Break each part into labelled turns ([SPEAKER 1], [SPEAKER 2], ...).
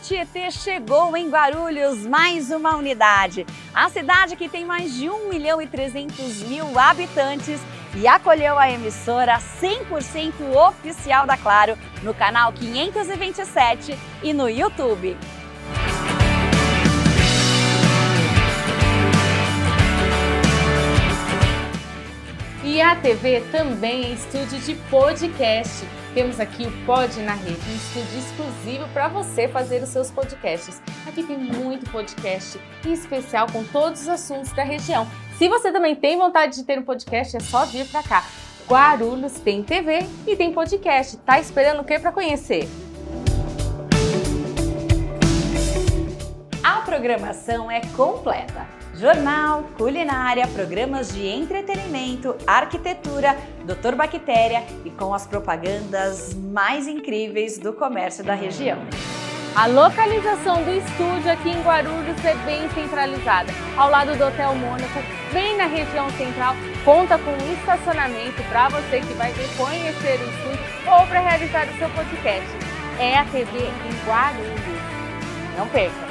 [SPEAKER 1] Tietê chegou em Guarulhos, mais uma unidade. A cidade que tem mais de 1.300.000 habitantes e acolheu a emissora 100% oficial da Claro no canal 527 e no YouTube.
[SPEAKER 2] E a TV também é estúdio de podcast. Temos aqui o Pod na Rede, um estúdio exclusivo para você fazer os seus podcasts. Aqui tem muito podcast, em especial com todos os assuntos da região. Se você também tem vontade de ter um podcast, é só vir para cá. Guarulhos tem TV e tem podcast. Tá esperando o que para conhecer?
[SPEAKER 1] A programação é completa. Jornal, culinária, programas de entretenimento, arquitetura, Doutor Bactéria e com as propagandas mais incríveis do comércio da região.
[SPEAKER 2] A localização do estúdio aqui em Guarulhos é bem centralizada, ao lado do Hotel Mônaco, bem na região central, conta com um estacionamento para você que vai vir conhecer o estúdio ou para realizar o seu podcast. É a TV em Guarulhos. Não perca!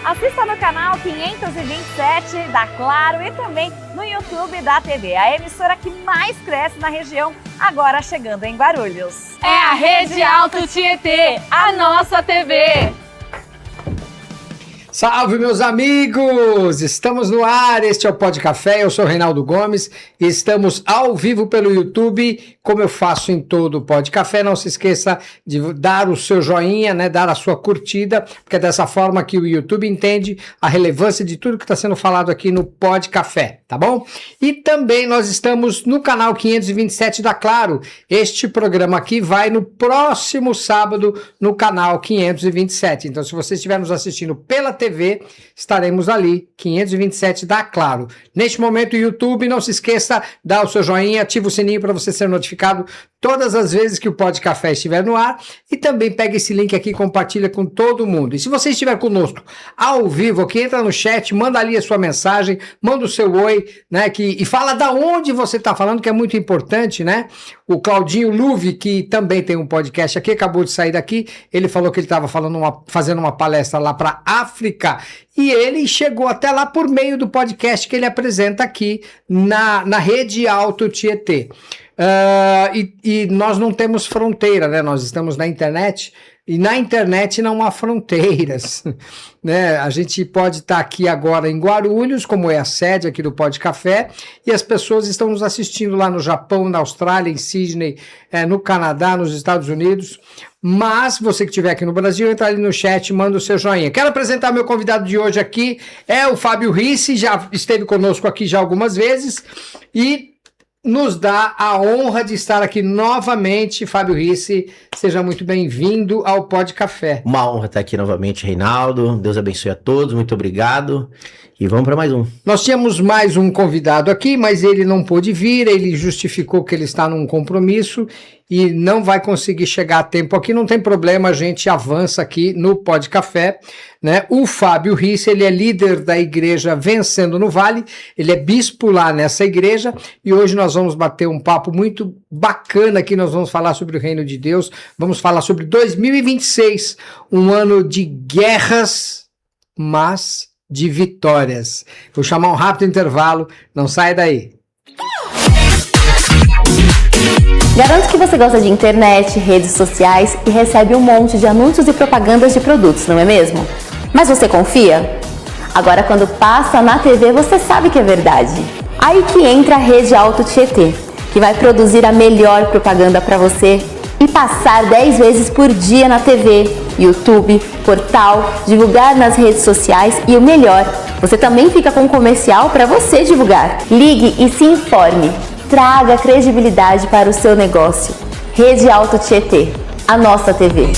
[SPEAKER 1] Assista no canal 527 da Claro e também no YouTube da TV, a emissora que mais cresce na região, agora chegando em Guarulhos.
[SPEAKER 2] É a Rede Alto Tietê, a nossa TV!
[SPEAKER 3] Salve, meus amigos! Estamos no ar, este é o Pod Café, eu sou o Reinaldo Gomes e estamos ao vivo pelo YouTube, como eu faço em todo o Pod Café. Não se esqueça de dar o seu joinha, né, dar a sua curtida, porque é dessa forma que o YouTube entende a relevância de tudo que está sendo falado aqui no Pod Café, tá bom? E também nós estamos no canal 527 da Claro. Este programa aqui vai no próximo sábado no canal 527. Então, se você estiver nos assistindo pela TV, estaremos ali, 527 da Claro. Neste momento, o YouTube, não se esqueça, dá o seu joinha, ativa o sininho para você ser notificado todas as vezes que o Pod Café estiver no ar e também pega esse link aqui e compartilha com todo mundo. E se você estiver conosco ao vivo aqui, entra no chat, manda ali a sua mensagem, manda o seu oi, né, e fala da onde você está falando, que é muito importante, né? O Claudinho Luve, que também tem um podcast aqui, acabou de sair daqui, ele falou que ele estava fazendo uma palestra lá para África e ele chegou até lá por meio do podcast que ele apresenta aqui na Rede Alto Tietê. E nós não temos fronteira, né? Nós estamos na internet e na internet não há fronteiras, né? A gente pode estar aqui agora em Guarulhos, como é a sede aqui do Pod Café, e as pessoas estão nos assistindo lá no Japão, na Austrália, em Sydney, no Canadá, nos Estados Unidos. Mas você que estiver aqui no Brasil, entra ali no chat, manda o seu joinha. Quero apresentar meu convidado de hoje aqui, é o Fábio Risse, já esteve conosco aqui já algumas vezes e nos dá a honra de estar aqui novamente. Fábio Risse, seja muito bem-vindo ao Pod Café.
[SPEAKER 4] Uma honra estar aqui novamente, Reinaldo. Deus abençoe a todos, muito obrigado. E vamos para mais um.
[SPEAKER 3] Nós tínhamos mais um convidado aqui, mas ele não pôde vir, ele justificou que ele está num compromisso e não vai conseguir chegar a tempo aqui. Não tem problema, a gente avança aqui no Pod Café, né? O Fábio Risse, ele é líder da igreja Vencendo no Vale, ele é bispo lá nessa igreja e hoje nós vamos bater um papo muito bacana aqui, nós vamos falar sobre o reino de Deus, vamos falar sobre 2026, um ano de guerras, mas de vitórias. Vou chamar um rápido intervalo, não saia daí.
[SPEAKER 5] Garanto que você gosta de internet, redes sociais e recebe um monte de anúncios e propagandas de produtos, não é mesmo? Mas você confia? Agora, quando passa na TV, você sabe que é verdade. Aí que entra a Rede Alto Tietê, que vai produzir a melhor propaganda para você e passar 10 vezes por dia na TV, YouTube, portal, divulgar nas redes sociais e o melhor, você também fica com um comercial para você divulgar. Ligue e se informe. Traga credibilidade para o seu negócio. Rede Alto Tietê, a nossa TV.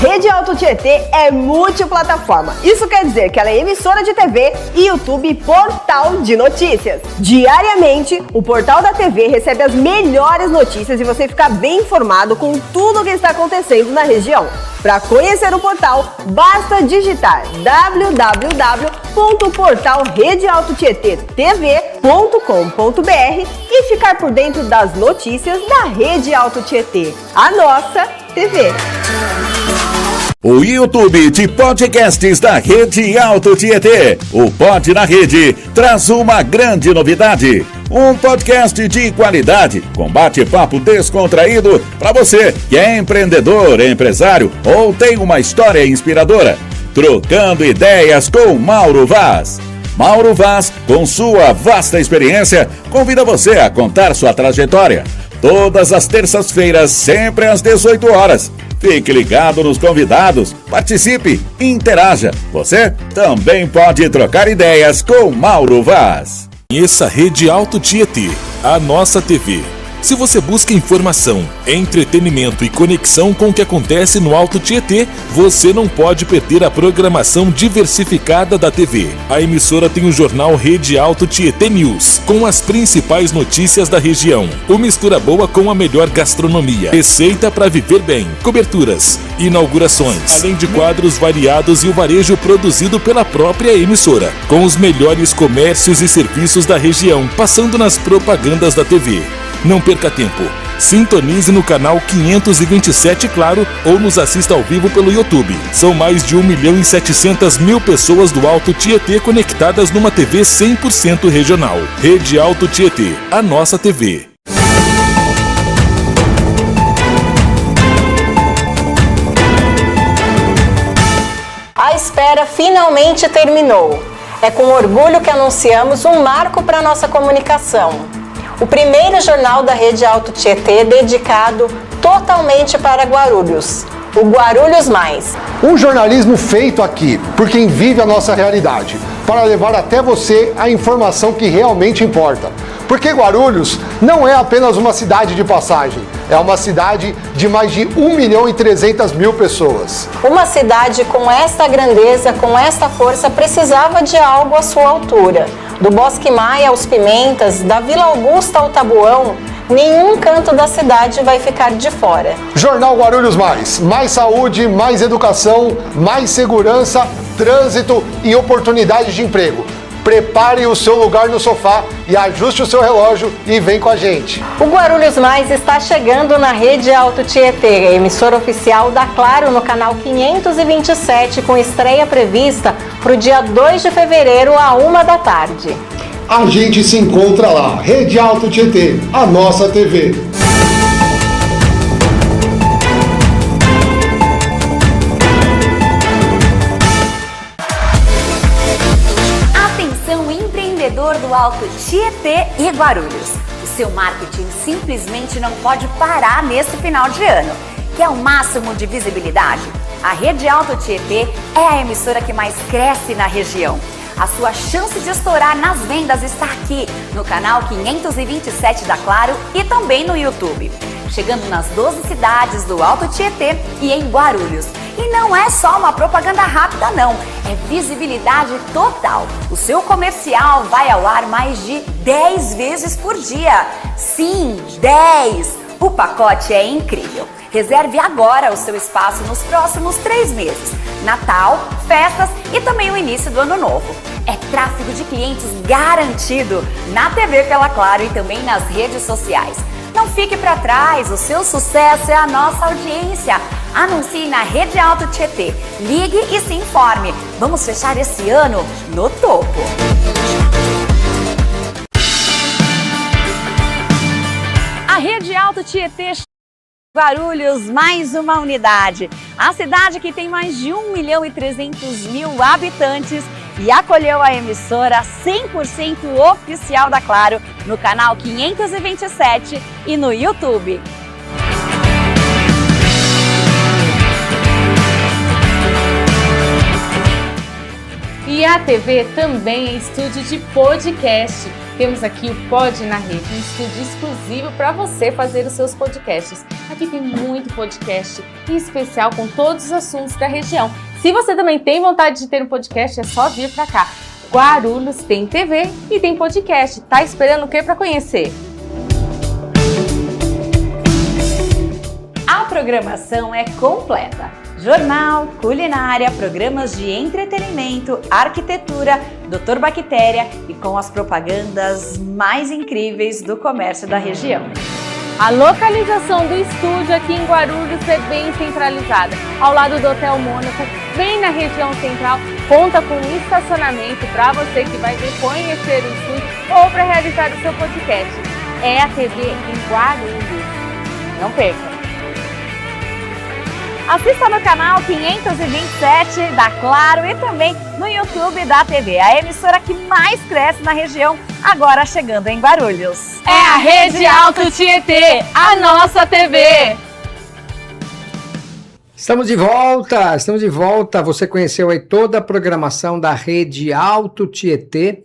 [SPEAKER 6] Rede Alto Tietê é multiplataforma. Isso quer dizer que ela é emissora de TV, YouTube e portal de notícias. Diariamente, o portal da TV recebe as melhores notícias e você fica bem informado com tudo o que está acontecendo na região. Para conhecer o portal, basta digitar www.portalredealtotietetv.com e ficar por dentro das notícias da Rede Alto Tietê, a nossa TV.
[SPEAKER 7] O YouTube de podcasts da Rede Alto Tietê, o Pod na Rede, traz uma grande novidade. Um podcast de qualidade, com bate-papo descontraído para você que é empreendedor, empresário ou tem uma história inspiradora. Trocando ideias com Mauro Vaz. Mauro Vaz, com sua vasta experiência, convida você a contar sua trajetória. Todas as terças-feiras, sempre às 18 horas. Fique ligado nos convidados, participe, interaja. Você também pode trocar ideias com Mauro Vaz.
[SPEAKER 8] Conheça a Rede Alto Tietê, a nossa TV. Se você busca informação, entretenimento e conexão com o que acontece no Alto Tietê, você não pode perder a programação diversificada da TV. A emissora tem o jornal Rede Alto Tietê News, com as principais notícias da região. O Mistura Boa com a melhor gastronomia. Receita para viver bem. Coberturas, inaugurações, além de quadros variados e o varejo produzido pela própria emissora, com os melhores comércios e serviços da região, passando nas propagandas da TV. Não perca tempo. Sintonize no canal 527 Claro ou nos assista ao vivo pelo YouTube. São mais de 1.700.000 pessoas do Alto Tietê conectadas numa TV 100% regional. Rede Alto Tietê, a nossa TV.
[SPEAKER 9] A espera finalmente terminou. É com orgulho que anunciamos um marco para a nossa comunicação. O primeiro jornal da Rede Alto Tietê dedicado totalmente para Guarulhos, o Guarulhos Mais.
[SPEAKER 10] Um jornalismo feito aqui, por quem vive a nossa realidade, para levar até você a informação que realmente importa. Porque Guarulhos não é apenas uma cidade de passagem, é uma cidade de mais de 1.300.000 pessoas.
[SPEAKER 9] Uma cidade com esta grandeza, com esta força, precisava de algo à sua altura. Do Bosque Maia aos Pimentas, da Vila Augusta ao Tabuão, nenhum canto da cidade vai ficar de fora.
[SPEAKER 10] Jornal Guarulhos Mais. Mais saúde, mais educação, mais segurança, trânsito e oportunidades de emprego. Prepare o seu lugar no sofá e ajuste o seu relógio e vem com a gente.
[SPEAKER 9] O Guarulhos Mais está chegando na Rede Alto Tietê, emissora oficial da Claro no canal 527, com estreia prevista para o dia 2 de fevereiro, à 13h.
[SPEAKER 10] A gente se encontra lá. Rede Alto Tietê, a nossa TV.
[SPEAKER 1] Do Alto Tietê e Guarulhos. O seu marketing simplesmente não pode parar nesse final de ano. Quer o máximo de visibilidade? A Rede Alto Tietê é a emissora que mais cresce na região. A sua chance de estourar nas vendas está aqui, no canal 527 da Claro e também no YouTube. Chegando nas 12 cidades do Alto Tietê e em Guarulhos. E não é só uma propaganda rápida não, é visibilidade total. O seu comercial vai ao ar mais de 10 vezes por dia. Sim, 10! O pacote é incrível. Reserve agora o seu espaço nos próximos 3 meses. Natal, festas e também o início do ano novo. É tráfego de clientes garantido na TV pela Claro e também nas redes sociais. Não fique para trás, o seu sucesso é a nossa audiência. Anuncie na Rede Alto Tietê. Ligue e se informe. Vamos fechar esse ano no topo. A Rede Alto Tietê Guarulhos, mais uma unidade. A cidade que tem mais de 1.300.000 habitantes e acolheu a emissora 100% oficial da Claro no canal 527 e no YouTube.
[SPEAKER 2] E a TV também é estúdio de podcast. Temos aqui o Pod na Rede, um estúdio exclusivo para você fazer os seus podcasts. Aqui tem muito podcast, em especial com todos os assuntos da região. Se você também tem vontade de ter um podcast, é só vir para cá. Guarulhos tem TV e tem podcast. Tá esperando o que para conhecer?
[SPEAKER 1] A programação é completa. Jornal, culinária, programas de entretenimento, arquitetura, Dr. Bactéria e com as propagandas mais incríveis do comércio da região.
[SPEAKER 2] A localização do estúdio aqui em Guarulhos é bem centralizada, ao lado do Hotel Mônaco, bem na região central, conta com um estacionamento para você que vai vir conhecer o estúdio ou para realizar o seu podcast. É a TV em Guarulhos. Não perca!
[SPEAKER 1] Assista no canal 527 da Claro e também no YouTube da TV, a emissora que mais cresce na região, agora chegando em Guarulhos.
[SPEAKER 2] É a Rede Alto Tietê, a nossa TV!
[SPEAKER 3] Estamos de volta. Você conheceu aí toda a programação da Rede Alto Tietê,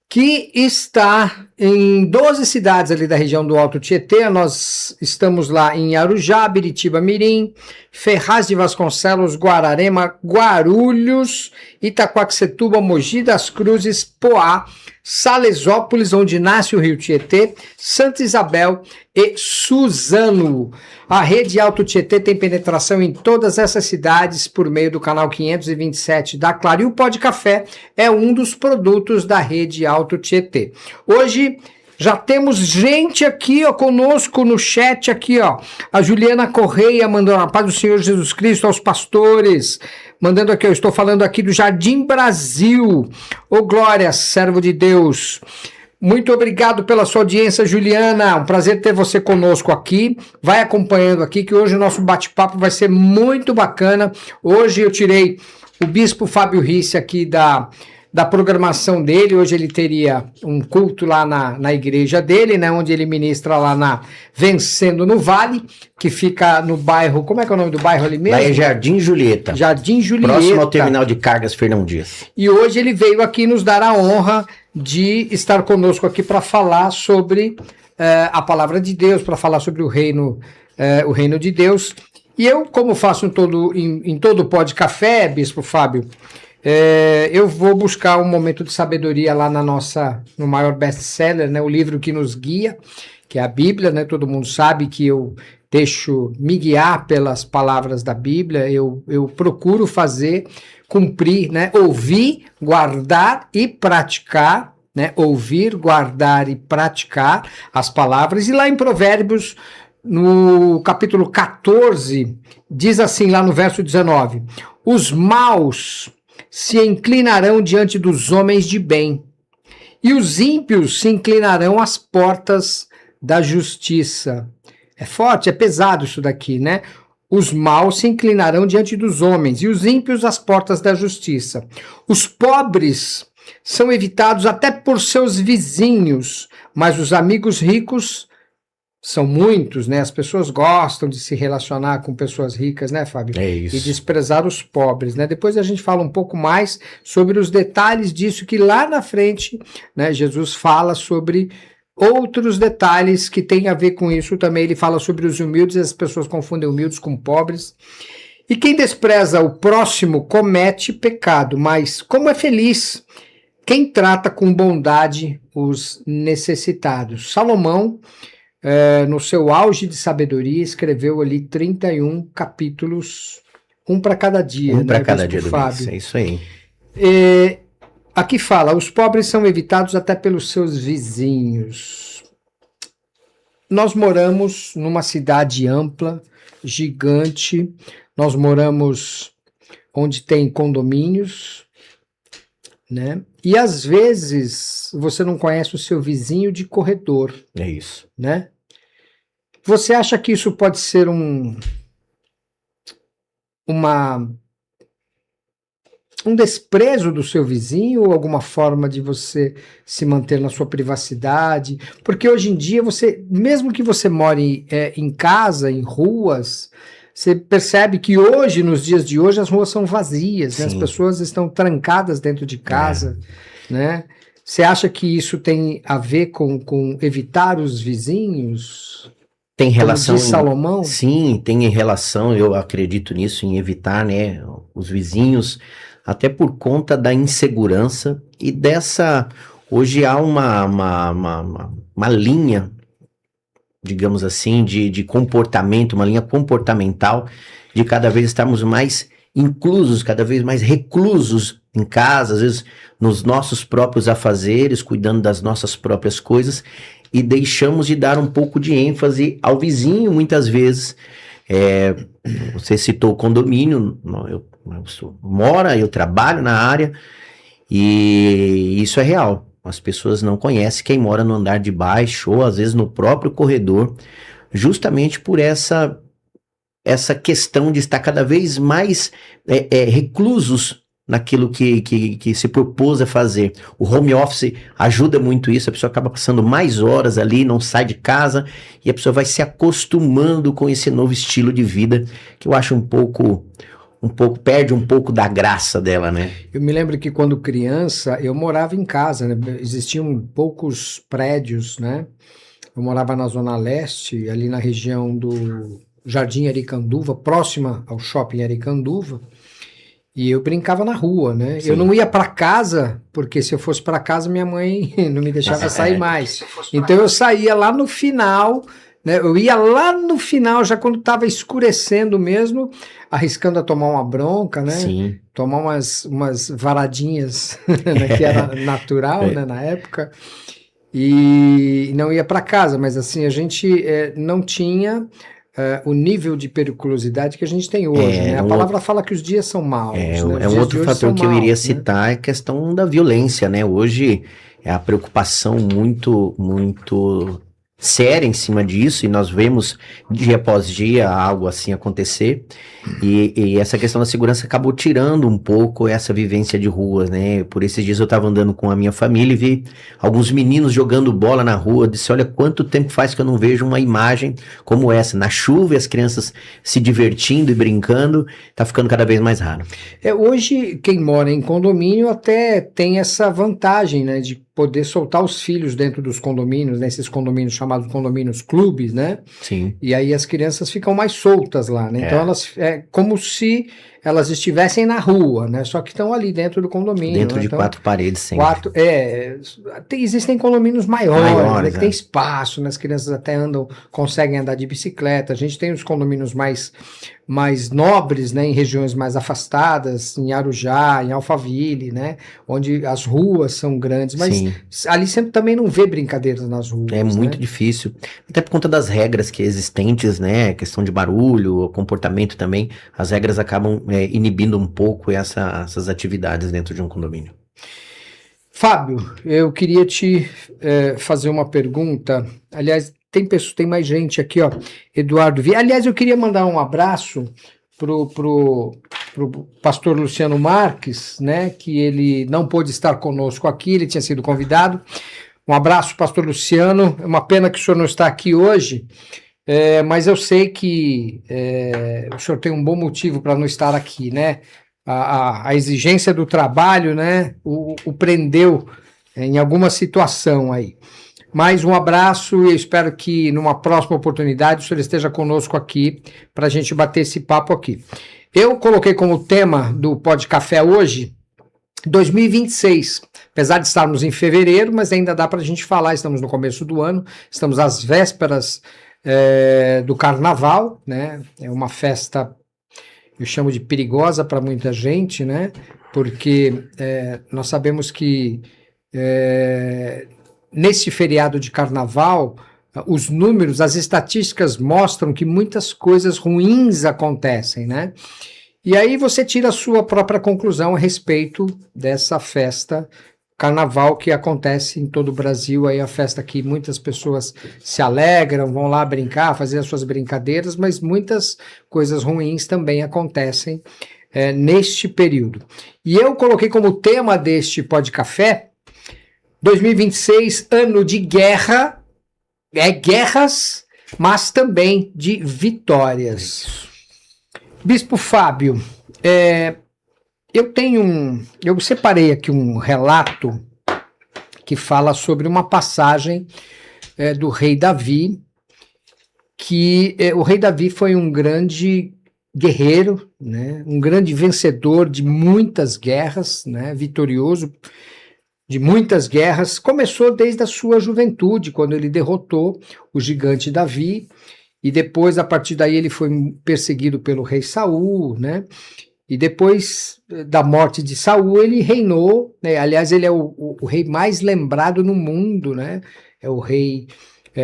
[SPEAKER 3] que está em 12 cidades ali da região do Alto Tietê. Nós estamos lá em Arujá, Biritiba Mirim, Ferraz de Vasconcelos, Guararema, Guarulhos, Itaquaquecetuba, Mogi das Cruzes, Poá, Salesópolis, onde nasce o Rio Tietê, Santa Isabel e Suzano. A Rede Alto Tietê tem penetração em todas essas cidades por meio do canal 527 da Claro. E o Pod Café é um dos produtos da Rede Alto Tietê. Hoje já temos gente aqui, ó, conosco no chat aqui, ó. A Juliana Correia mandando a paz do Senhor Jesus Cristo aos pastores. Mandando aqui, eu estou falando aqui do Jardim Brasil. Ô Glória, servo de Deus. Muito obrigado pela sua audiência, Juliana. Um prazer ter você conosco aqui. Vai acompanhando aqui, que hoje o nosso bate-papo vai ser muito bacana. Hoje eu tirei o Bispo Fábio Risse aqui da programação dele. Hoje ele teria um culto lá na igreja dele, né, onde ele ministra lá na Vencendo no Vale, que fica no bairro, como é que é o nome do bairro ali mesmo?
[SPEAKER 4] Lá é Jardim Julieta.
[SPEAKER 3] Jardim Julieta.
[SPEAKER 4] Próximo ao terminal de cargas Fernão Dias.
[SPEAKER 3] E hoje ele veio aqui nos dar a honra de estar conosco aqui para falar sobre a palavra de Deus, para falar sobre o reino de Deus. E eu, como faço em todo o Pod Café, Bispo Fábio, eu vou buscar um momento de sabedoria lá no maior best-seller, né, o livro que nos guia, que é a Bíblia, né? Todo mundo sabe que eu deixo me guiar pelas palavras da Bíblia, eu procuro cumprir, né? Ouvir, guardar e praticar, né? Ouvir, guardar e praticar as palavras. E lá em Provérbios, no capítulo 14, diz assim, lá no verso 19: os maus se inclinarão diante dos homens de bem, e os ímpios se inclinarão às portas da justiça. É forte, é pesado isso daqui, né? Os maus se inclinarão diante dos homens, e os ímpios às portas da justiça. Os pobres são evitados até por seus vizinhos, mas os amigos ricos são muitos, né? As pessoas gostam de se relacionar com pessoas ricas, né, Fábio?
[SPEAKER 4] É isso.
[SPEAKER 3] E desprezar os pobres, né? Depois a gente fala um pouco mais sobre os detalhes disso, que lá na frente, né, Jesus fala sobre outros detalhes que têm a ver com isso também. Ele fala sobre os humildes, as pessoas confundem humildes com pobres. E quem despreza o próximo comete pecado, mas como é feliz quem trata com bondade os necessitados. Salomão, no seu auge de sabedoria, escreveu ali 31 capítulos, um para cada dia.
[SPEAKER 4] Um para
[SPEAKER 3] né,
[SPEAKER 4] cada dia do
[SPEAKER 3] Fábio?
[SPEAKER 4] mês, é isso aí.
[SPEAKER 3] Aqui fala, os pobres são evitados até pelos seus vizinhos. Nós moramos numa cidade ampla, gigante, nós moramos onde tem condomínios, né? E às vezes você não conhece o seu vizinho de corredor.
[SPEAKER 4] É isso.
[SPEAKER 3] Né? Você acha que isso pode ser um desprezo do seu vizinho ou alguma forma de você se manter na sua privacidade? Porque hoje em dia, mesmo que você more em casa, em ruas, você percebe que hoje, nos dias de hoje, as ruas são vazias, né? As pessoas estão trancadas dentro de casa, né? Você acha que isso tem a ver com evitar os vizinhos?
[SPEAKER 4] Tem relação.
[SPEAKER 3] Como diz Salomão?
[SPEAKER 4] Sim, tem relação, eu acredito nisso, em evitar, né, os vizinhos, até por conta da insegurança e dessa. Hoje há uma linha digamos assim, de comportamento, uma linha comportamental, de cada vez estarmos mais inclusos, cada vez mais reclusos em casa, às vezes nos nossos próprios afazeres, cuidando das nossas próprias coisas, e deixamos de dar um pouco de ênfase ao vizinho, muitas vezes. Você citou o condomínio, eu trabalho na área, e isso é real. As pessoas não conhecem quem mora no andar de baixo, ou às vezes no próprio corredor, justamente por essa questão de estar cada vez mais reclusos naquilo que se propôs a fazer. O home office ajuda muito isso, a pessoa acaba passando mais horas ali, não sai de casa, e a pessoa vai se acostumando com esse novo estilo de vida, que eu acho perde um pouco da graça dela, né?
[SPEAKER 3] Eu me lembro que quando criança, eu morava em casa, né? Existiam poucos prédios, né? Eu morava na Zona Leste, ali na região do Jardim Aricanduva, próxima ao Shopping Aricanduva, e eu brincava na rua, né? Sim. Eu não ia para casa, porque se eu fosse para casa, minha mãe não me deixava sair mais. Então eu saía lá no final, né? Eu ia lá no final, já quando estava escurecendo mesmo, arriscando a tomar uma bronca, né?
[SPEAKER 4] Sim.
[SPEAKER 3] Tomar umas varadinhas, né? Que era natural, né? Na época. E não ia para casa, mas assim, a gente não tinha o nível de periculosidade que a gente tem hoje, né? A palavra fala que os dias são maus. Né?
[SPEAKER 4] Um outro fator que eu iria citar, né? É a questão da violência, né? Hoje é a preocupação muito, muito séria em cima disso, e nós vemos dia após dia algo assim acontecer, e essa questão da segurança acabou tirando um pouco essa vivência de ruas, né? Por esses dias eu estava andando com a minha família e vi alguns meninos jogando bola na rua. Eu disse, olha quanto tempo faz que eu não vejo uma imagem como essa, na chuva, e as crianças se divertindo e brincando, tá ficando cada vez mais raro.
[SPEAKER 3] Hoje, quem mora em condomínio até tem essa vantagem, né, de poder soltar os filhos dentro dos condomínios, né, esses condomínios chamados condomínios clubes, né?
[SPEAKER 4] Sim.
[SPEAKER 3] E aí as crianças ficam mais soltas lá, né? Então elas como se elas estivessem na rua, né? Só que estão ali dentro do condomínio.
[SPEAKER 4] Dentro, né? De
[SPEAKER 3] então,
[SPEAKER 4] 4 paredes, sempre.
[SPEAKER 3] Existem condomínios maiores, né? Que tem espaço, né? As crianças até conseguem andar de bicicleta. A gente tem os condomínios mais nobres, né? Em regiões mais afastadas, em Arujá, em Alphaville, né? Onde as ruas são grandes, mas
[SPEAKER 4] Sim.
[SPEAKER 3] Ali sempre também não vê brincadeiras nas ruas.
[SPEAKER 4] É muito difícil, até por conta das regras que existentes, né? Questão de barulho, comportamento também, as regras acabam inibindo um pouco essas atividades dentro de um condomínio.
[SPEAKER 3] Fábio, eu queria te fazer uma pergunta. Aliás, tem mais gente aqui, ó. Eduardo Vi. Aliás, eu queria mandar um abraço pro pastor Luciano Marques, né? Que ele não pôde estar conosco aqui, ele tinha sido convidado. Um abraço, pastor Luciano. É uma pena que o senhor não está aqui hoje. Mas eu sei que o senhor tem um bom motivo para não estar aqui, né? A exigência do trabalho, né? O prendeu em alguma situação aí. Mais um abraço e eu espero que numa próxima oportunidade o senhor esteja conosco aqui para a gente bater esse papo aqui. Eu coloquei como tema do Pod Café hoje 2026, apesar de estarmos em fevereiro, mas ainda dá para a gente falar, estamos no começo do ano, estamos às vésperas do Carnaval, né? É uma festa, eu chamo de perigosa para muita gente, né? Porque nós sabemos que nesse feriado de Carnaval, os números, as estatísticas mostram que muitas coisas ruins acontecem, né? E aí você tira a sua própria conclusão a respeito dessa festa Carnaval que acontece em todo o Brasil, aí a festa que muitas pessoas se alegram, vão lá brincar, fazer as suas brincadeiras, mas muitas coisas ruins também acontecem neste período. E eu coloquei como tema deste Pod Café 2026, ano de guerra, guerras, mas também de vitórias. Bispo Fábio, eu separei aqui um relato que fala sobre uma passagem do rei Davi, que o rei Davi foi um grande guerreiro, né, um grande vencedor de muitas guerras, né, vitorioso. de muitas guerras, começou desde a sua juventude, quando ele derrotou o gigante Davi, e depois, a partir daí, ele foi perseguido pelo rei Saul, né? E depois da morte de Saul, ele reinou, né? Aliás, ele é o rei mais lembrado no mundo, né? É o rei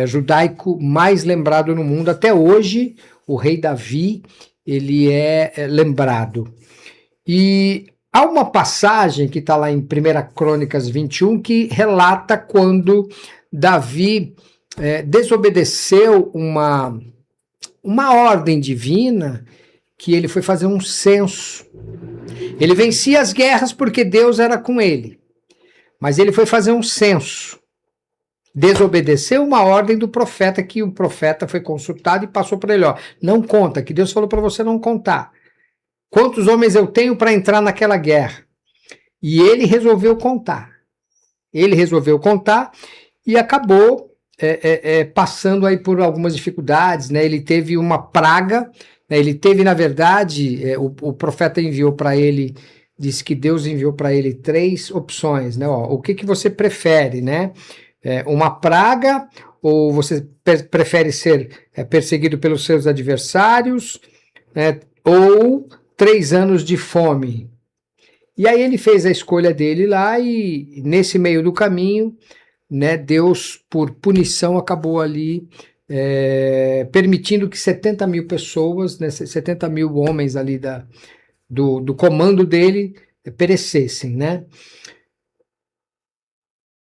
[SPEAKER 3] judaico mais lembrado no mundo. Até hoje, o rei Davi, ele é lembrado. E há uma passagem que está lá em 1 Crônicas 21 que relata quando Davi desobedeceu uma ordem divina, que ele foi fazer um censo. Ele vencia as guerras porque Deus era com ele, mas ele foi fazer um censo. Desobedeceu uma ordem do profeta, que o profeta foi consultado e passou para ele, ó, não conta, que Deus falou para você não contar. Quantos homens eu tenho para entrar naquela guerra? E ele resolveu contar. Ele resolveu contar e acabou passando aí por algumas dificuldades, né? Ele teve uma praga, né? Ele teve, na verdade, o profeta enviou para ele, disse que Deus enviou para ele 3 opções, né? Ó, o que você prefere, né? Uma praga, ou você prefere ser perseguido pelos seus adversários, né? Ou 3 anos de fome. E aí ele fez a escolha dele lá, e nesse meio do caminho, né, Deus, por punição, acabou ali permitindo que 70 mil pessoas, né, 70 mil homens ali do comando dele perecessem, né?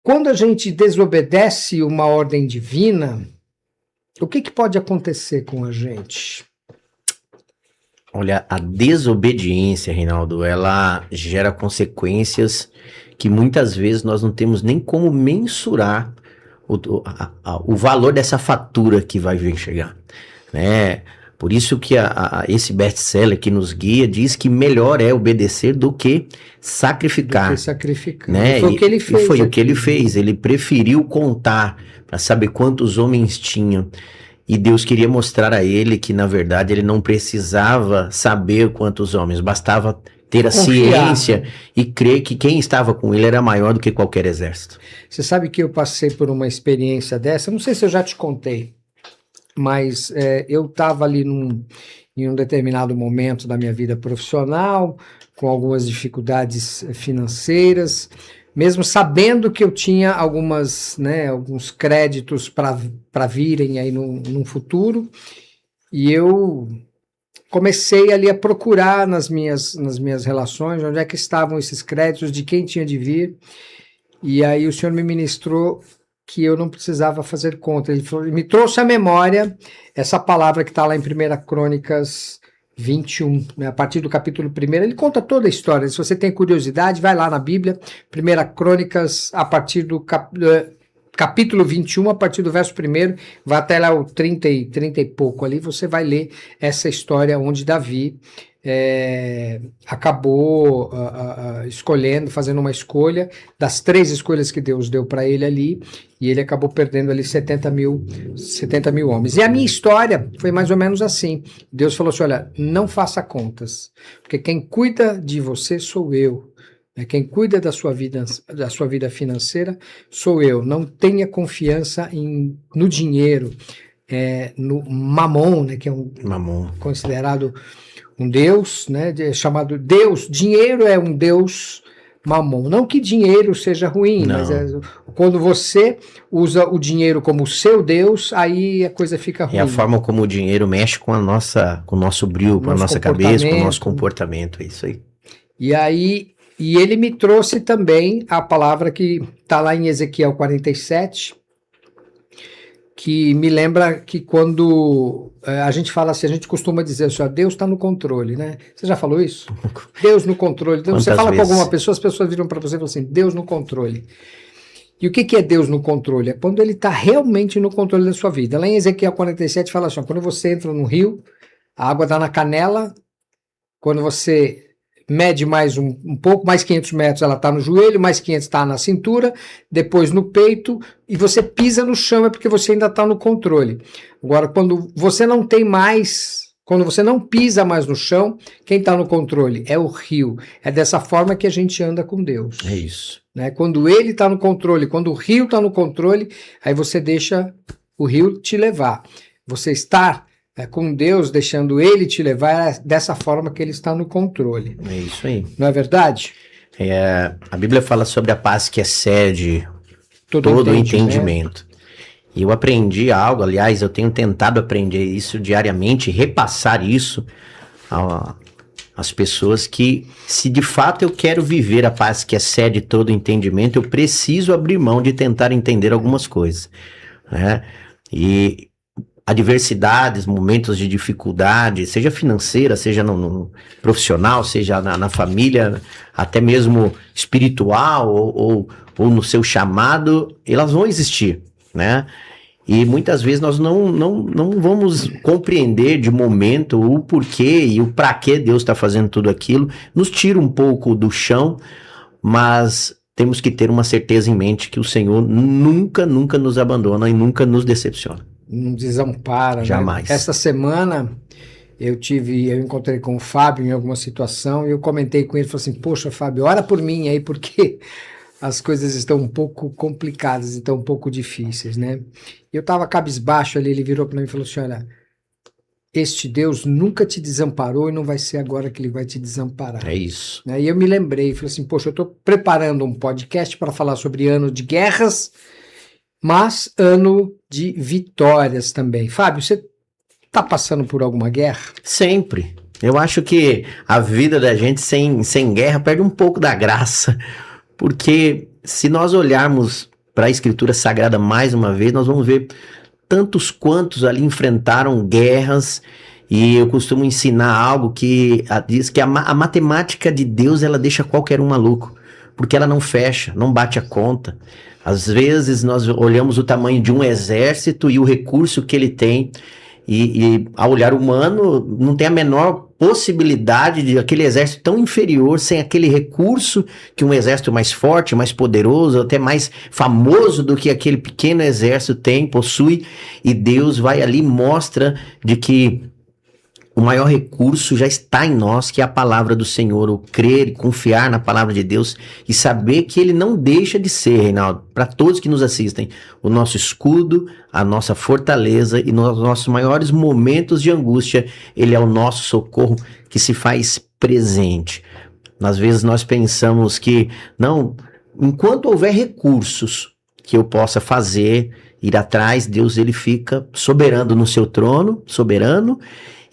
[SPEAKER 3] Quando a gente desobedece uma ordem divina, o que pode acontecer com a gente?
[SPEAKER 4] Olha, a desobediência, Reinaldo, ela gera consequências que muitas vezes nós não temos nem como mensurar o valor dessa fatura que vai vir chegar, né? Por isso que esse best-seller que nos guia diz que melhor é obedecer do que sacrificar.
[SPEAKER 3] Do que sacrificar.
[SPEAKER 4] Né?
[SPEAKER 3] Foi o que ele fez.
[SPEAKER 4] Foi o que ele fez. Ele preferiu contar para saber quantos homens tinham. E Deus queria mostrar a ele que, na verdade, ele não precisava saber quantos homens, bastava ter a ciência e crer que quem estava com ele era maior do que qualquer exército.
[SPEAKER 3] Você sabe que eu passei por uma experiência dessa, não sei se eu já te contei, mas eu estava ali em um determinado momento da minha vida profissional, com algumas dificuldades financeiras, mesmo sabendo que eu tinha alguns créditos para virem aí num futuro, e eu comecei ali a procurar nas minhas relações onde é que estavam esses créditos, de quem tinha de vir, e aí o Senhor me ministrou que eu não precisava fazer conta. Ele me trouxe à memória essa palavra que está lá em 1 Crônicas 21, né? A partir do capítulo 1, ele conta toda a história. Se você tem curiosidade, vai lá na Bíblia, 1 Crônicas, a partir do capítulo 21, a partir do verso 1, vai até lá o 30 e pouco ali, você vai ler essa história onde Davi acabou fazendo uma escolha, das 3 escolhas que Deus deu para ele ali, e ele acabou perdendo ali 70 mil homens. E a minha história foi mais ou menos assim. Deus falou assim, olha, não faça contas, porque quem cuida de você sou eu. Quem cuida da sua vida financeira sou eu. Não tenha confiança no dinheiro, no mamon, né, que é considerado um deus, né, chamado Deus. Dinheiro é um deus mamon. Não que dinheiro seja ruim, não. Mas quando você usa o dinheiro como seu deus, aí a coisa fica ruim.
[SPEAKER 4] É a forma como o dinheiro mexe com o nosso brilho, com a nossa cabeça, com o nosso comportamento, é isso aí.
[SPEAKER 3] E ele me trouxe também a palavra que está lá em Ezequiel 47, que me lembra que quando a gente fala assim, a gente costuma dizer assim, ó, Deus está no controle, né? Você já falou isso? Deus no controle. Então, você fala vezes? Com alguma pessoa, as pessoas viram para você e falam assim, Deus no controle. E o que é Deus no controle? É quando ele está realmente no controle da sua vida. Lá em Ezequiel 47 fala assim, ó, quando você entra no rio, a água dá na canela, quando você mede mais um pouco, mais 500 metros ela está no joelho, mais 500 está na cintura, depois no peito, e você pisa no chão é porque você ainda está no controle. Agora, quando você não tem mais Quando você não pisa mais no chão, quem está no controle é o rio. É dessa forma que a gente anda com Deus.
[SPEAKER 4] É isso.
[SPEAKER 3] Né? Quando ele está no controle, quando o rio está no controle, aí você deixa o rio te levar. Você estar com Deus, deixando ele te levar, é dessa forma que ele está no controle.
[SPEAKER 4] É isso aí.
[SPEAKER 3] Não é verdade?
[SPEAKER 4] A Bíblia fala sobre a paz que excede todo o entendimento. E eu aprendi algo, aliás, eu tenho tentado aprender isso diariamente, repassar isso às pessoas, que se de fato eu quero viver a paz que excede todo o entendimento, eu preciso abrir mão de tentar entender algumas coisas, né? E adversidades, momentos de dificuldade, seja financeira, seja no profissional, seja na família, até mesmo espiritual ou no seu chamado, elas vão existir, né? E muitas vezes nós não vamos compreender de momento o porquê e o para que Deus está fazendo tudo aquilo, nos tira um pouco do chão, mas temos que ter uma certeza em mente que o Senhor nunca nos abandona e nunca nos decepciona.
[SPEAKER 3] Não desampara.
[SPEAKER 4] Jamais.
[SPEAKER 3] Né? Essa semana eu encontrei com o Fábio em alguma situação e eu comentei com ele, falei assim, poxa Fábio, ora por mim aí, porque as coisas estão um pouco complicadas, estão um pouco difíceis, né? Eu estava cabisbaixo ali, ele virou para mim e falou assim, olha, este Deus nunca te desamparou e não vai ser agora que ele vai te desamparar.
[SPEAKER 4] É isso.
[SPEAKER 3] E eu me lembrei, falei assim, poxa, eu estou preparando um podcast para falar sobre ano de guerras, mas ano de vitórias também. Fábio, você está passando por alguma guerra?
[SPEAKER 4] Sempre. Eu acho que a vida da gente sem guerra perde um pouco da graça. Porque se nós olharmos para a Escritura Sagrada mais uma vez, nós vamos ver tantos quantos ali enfrentaram guerras, e eu costumo ensinar algo que diz que a matemática de Deus, ela deixa qualquer um maluco, porque ela não fecha, não bate a conta. Às vezes nós olhamos o tamanho de um exército e o recurso que ele tem, e ao olhar humano não tem a menor possibilidade de aquele exército tão inferior, sem aquele recurso que um exército mais forte, mais poderoso, até mais famoso do que aquele pequeno exército possui, e Deus vai ali e mostra de que o maior recurso já está em nós, que é a palavra do Senhor, o crer e confiar na palavra de Deus e saber que ele não deixa de ser, Reinaldo, para todos que nos assistem, o nosso escudo, a nossa fortaleza, e nos nossos maiores momentos de angústia, ele é o nosso socorro que se faz presente. Às vezes nós pensamos que, não, enquanto houver recursos que eu possa fazer, ir atrás, Deus ele fica soberano no seu trono, soberano,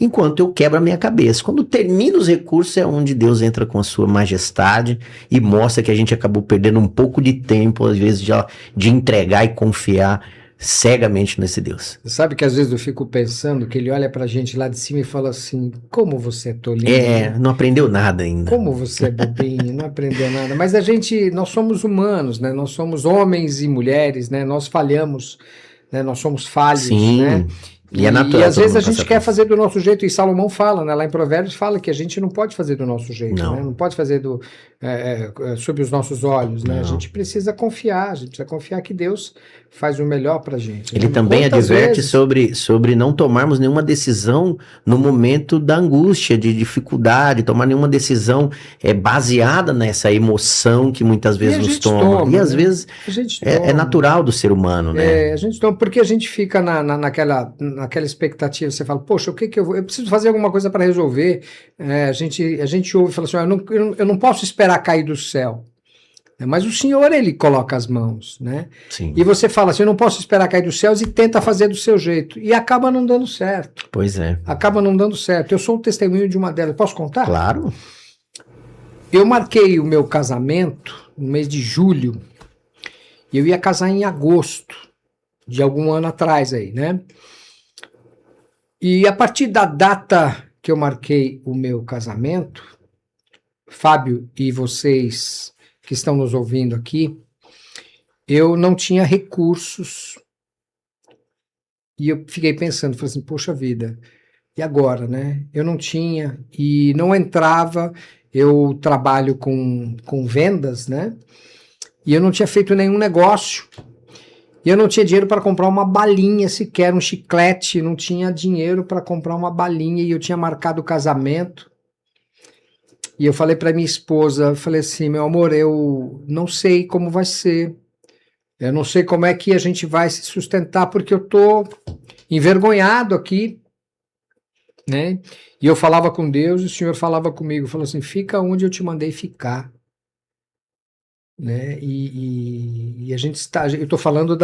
[SPEAKER 4] enquanto eu quebro a minha cabeça. Quando termina os recursos é onde Deus entra com a sua majestade e mostra que a gente acabou perdendo um pouco de tempo, às vezes, de entregar e confiar cegamente nesse Deus.
[SPEAKER 3] Sabe que às vezes eu fico pensando que ele olha pra gente lá de cima e fala assim, como você é tolinho.
[SPEAKER 4] Não aprendeu nada ainda.
[SPEAKER 3] Como você é bobinho, não aprendeu nada. Mas nós somos humanos, né? Nós somos homens e mulheres, né? Nós falhamos, né? Nós somos falhos,
[SPEAKER 4] Sim.
[SPEAKER 3] né?
[SPEAKER 4] E é natural.
[SPEAKER 3] E às vezes a gente quer fazer do nosso jeito, e Salomão fala, né, lá em Provérbios fala que a gente não pode fazer do nosso jeito,
[SPEAKER 4] Não.
[SPEAKER 3] né? Não pode fazer sob os nossos olhos, né?
[SPEAKER 4] Não.
[SPEAKER 3] A gente precisa confiar, que Deus faz o melhor pra gente.
[SPEAKER 4] Ele
[SPEAKER 3] né?
[SPEAKER 4] também
[SPEAKER 3] Quantas
[SPEAKER 4] adverte
[SPEAKER 3] vezes-
[SPEAKER 4] sobre não tomarmos nenhuma decisão no momento da angústia, de dificuldade, tomar nenhuma decisão baseada nessa emoção que muitas vezes
[SPEAKER 3] a
[SPEAKER 4] nos
[SPEAKER 3] gente
[SPEAKER 4] toma. E às
[SPEAKER 3] né?
[SPEAKER 4] vezes
[SPEAKER 3] A gente
[SPEAKER 4] é
[SPEAKER 3] toma.
[SPEAKER 4] natural do ser humano, né?
[SPEAKER 3] A gente toma, porque a gente fica naquela expectativa, você fala, poxa, o que eu vou? Eu preciso fazer alguma coisa para resolver. A gente ouve e fala assim, eu não posso esperar cair do céu. Mas o Senhor, ele coloca as mãos, né?
[SPEAKER 4] Sim.
[SPEAKER 3] E você fala assim, eu não posso esperar cair dos céus, e tenta fazer do seu jeito. E acaba não dando certo.
[SPEAKER 4] Pois é.
[SPEAKER 3] Acaba não dando certo. Eu sou o testemunho de uma delas. Posso contar?
[SPEAKER 4] Claro.
[SPEAKER 3] Eu marquei o meu casamento no mês de julho. E eu ia casar em agosto, de algum ano atrás aí, né? E a partir da data que eu marquei o meu casamento, Fábio e vocês que estão nos ouvindo aqui, eu não tinha recursos. E eu fiquei pensando, falei assim, poxa vida, e agora, né? Eu não tinha e não entrava. Eu trabalho com vendas, né? E eu não tinha feito nenhum negócio. E eu não tinha dinheiro para comprar uma balinha sequer, um chiclete, não tinha dinheiro para comprar uma balinha, e eu tinha marcado o casamento. E eu falei para minha esposa, eu falei assim, meu amor, eu não sei como vai ser, eu não sei como é que a gente vai se sustentar, porque eu tô envergonhado aqui, né? E eu falava com Deus, e o Senhor falava comigo, falou assim, fica onde eu te mandei ficar. Né? E a gente está, eu estou falando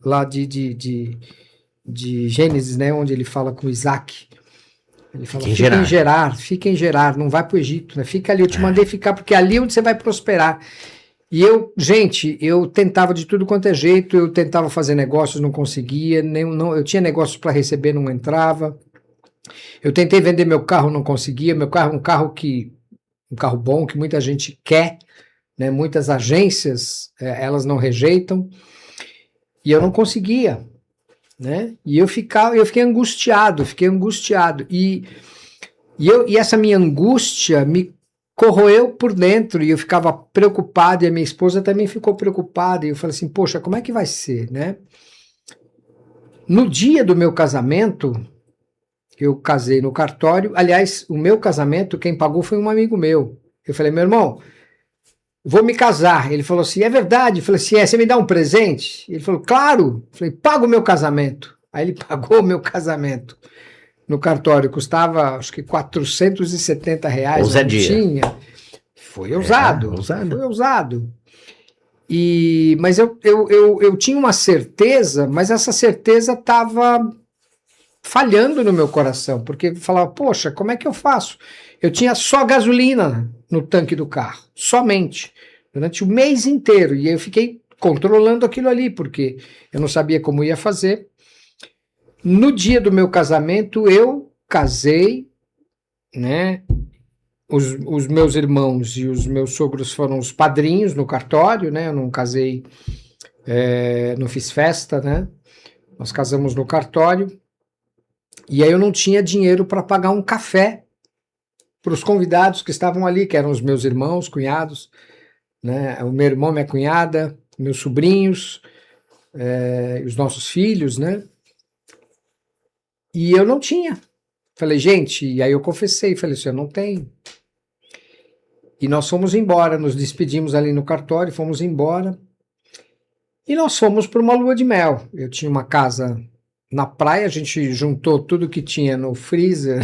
[SPEAKER 3] lá de Gênesis, né? Onde ele fala com Isaac. Ele fala, fica em Gerar, não vai para o Egito, né? Fica ali, eu te mandei ficar, porque é ali onde você vai prosperar. E eu tentava de tudo quanto é jeito, eu tentava fazer negócios, não conseguia, eu tinha negócios para receber, não entrava. Eu tentei vender meu carro, não conseguia. Meu carro é um carro bom, que muita gente quer, né? Muitas agências, elas não rejeitam, e eu não conseguia, né? E eu fiquei angustiado, e essa minha angústia me corroeu por dentro, e eu ficava preocupado, e a minha esposa também ficou preocupada, e eu falei assim, poxa, como é que vai ser, né? No dia do meu casamento, eu casei no cartório, aliás, o meu casamento, quem pagou foi um amigo meu. Eu falei, meu irmão, vou me casar. Ele falou assim, é verdade? Eu falei assim, você me dá um presente? Ele falou, claro. Eu falei, paga o meu casamento. Aí ele pagou o meu casamento no cartório, custava acho que R$470.
[SPEAKER 4] Ousadia.
[SPEAKER 3] Foi ousado. Foi ousado. Mas eu tinha uma certeza, mas essa certeza estava falhando no meu coração, porque eu falava, poxa, como é que eu faço? Eu tinha só gasolina no tanque do carro, somente, durante o mês inteiro, e eu fiquei controlando aquilo ali, porque eu não sabia como ia fazer. No dia do meu casamento, eu casei, né? Os meus irmãos e os meus sogros foram os padrinhos no cartório, né? Eu não casei, não fiz festa, né? Nós casamos no cartório, e aí eu não tinha dinheiro para pagar um café para os convidados que estavam ali, que eram os meus irmãos, cunhados, né? O meu irmão, minha cunhada, meus sobrinhos, os nossos filhos, né? E eu não tinha. Falei, gente, e aí eu confessei, falei assim, eu não tenho. E nós fomos embora, nos despedimos ali no cartório, fomos embora, e nós fomos para uma lua de mel. Eu tinha uma casa na praia, a gente juntou tudo que tinha no freezer,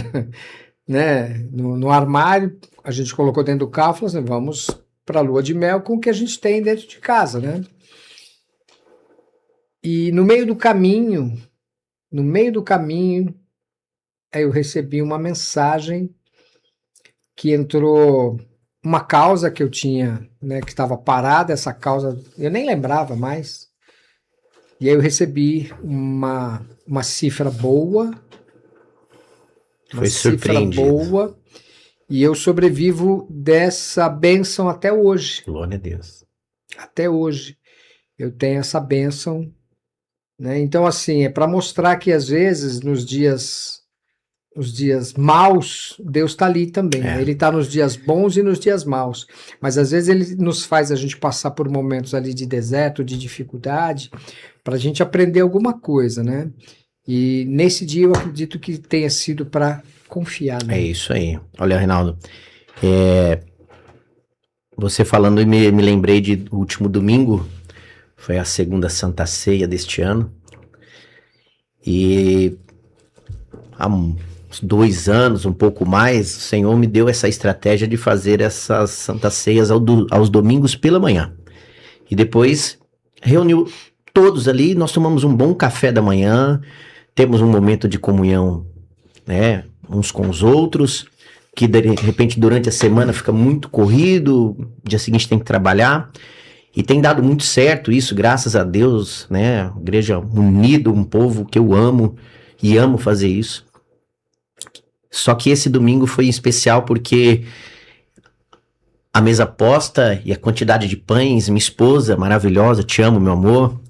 [SPEAKER 3] né, no armário, a gente colocou dentro do carro e falou assim, vamos para a lua de mel com o que a gente tem dentro de casa, né? E no meio do caminho, aí eu recebi uma mensagem que entrou uma causa que eu tinha, né, que estava parada, essa causa, eu nem lembrava mais, e aí eu recebi uma cifra boa,
[SPEAKER 4] foi surpreendido.
[SPEAKER 3] Boa, e eu sobrevivo dessa bênção até hoje.
[SPEAKER 4] Glória a Deus.
[SPEAKER 3] Até hoje eu tenho essa bênção, né? Então, assim, é para mostrar que às vezes nos dias maus, Deus está ali também. Né? Ele está nos dias bons e nos dias maus. Mas às vezes ele nos faz a gente passar por momentos ali de deserto, de dificuldade, para a gente aprender alguma coisa, né? E nesse dia eu acredito que tenha sido para confiar. Né?
[SPEAKER 4] É isso aí. Olha, Reinaldo, você falando, e me lembrei de último domingo, foi a segunda Santa Ceia deste ano, e há uns 2 anos, um pouco mais, o Senhor me deu essa estratégia de fazer essas Santas Ceias aos domingos pela manhã, e depois reuniu todos ali, nós tomamos um bom café da manhã, temos um momento de comunhão, né, uns com os outros, que de repente durante a semana fica muito corrido, dia seguinte tem que trabalhar, e tem dado muito certo isso, graças a Deus, né, igreja unida, um povo que eu amo, e amo fazer isso. Só que esse domingo foi especial porque a mesa posta e a quantidade de pães, minha esposa maravilhosa, te amo, meu amor,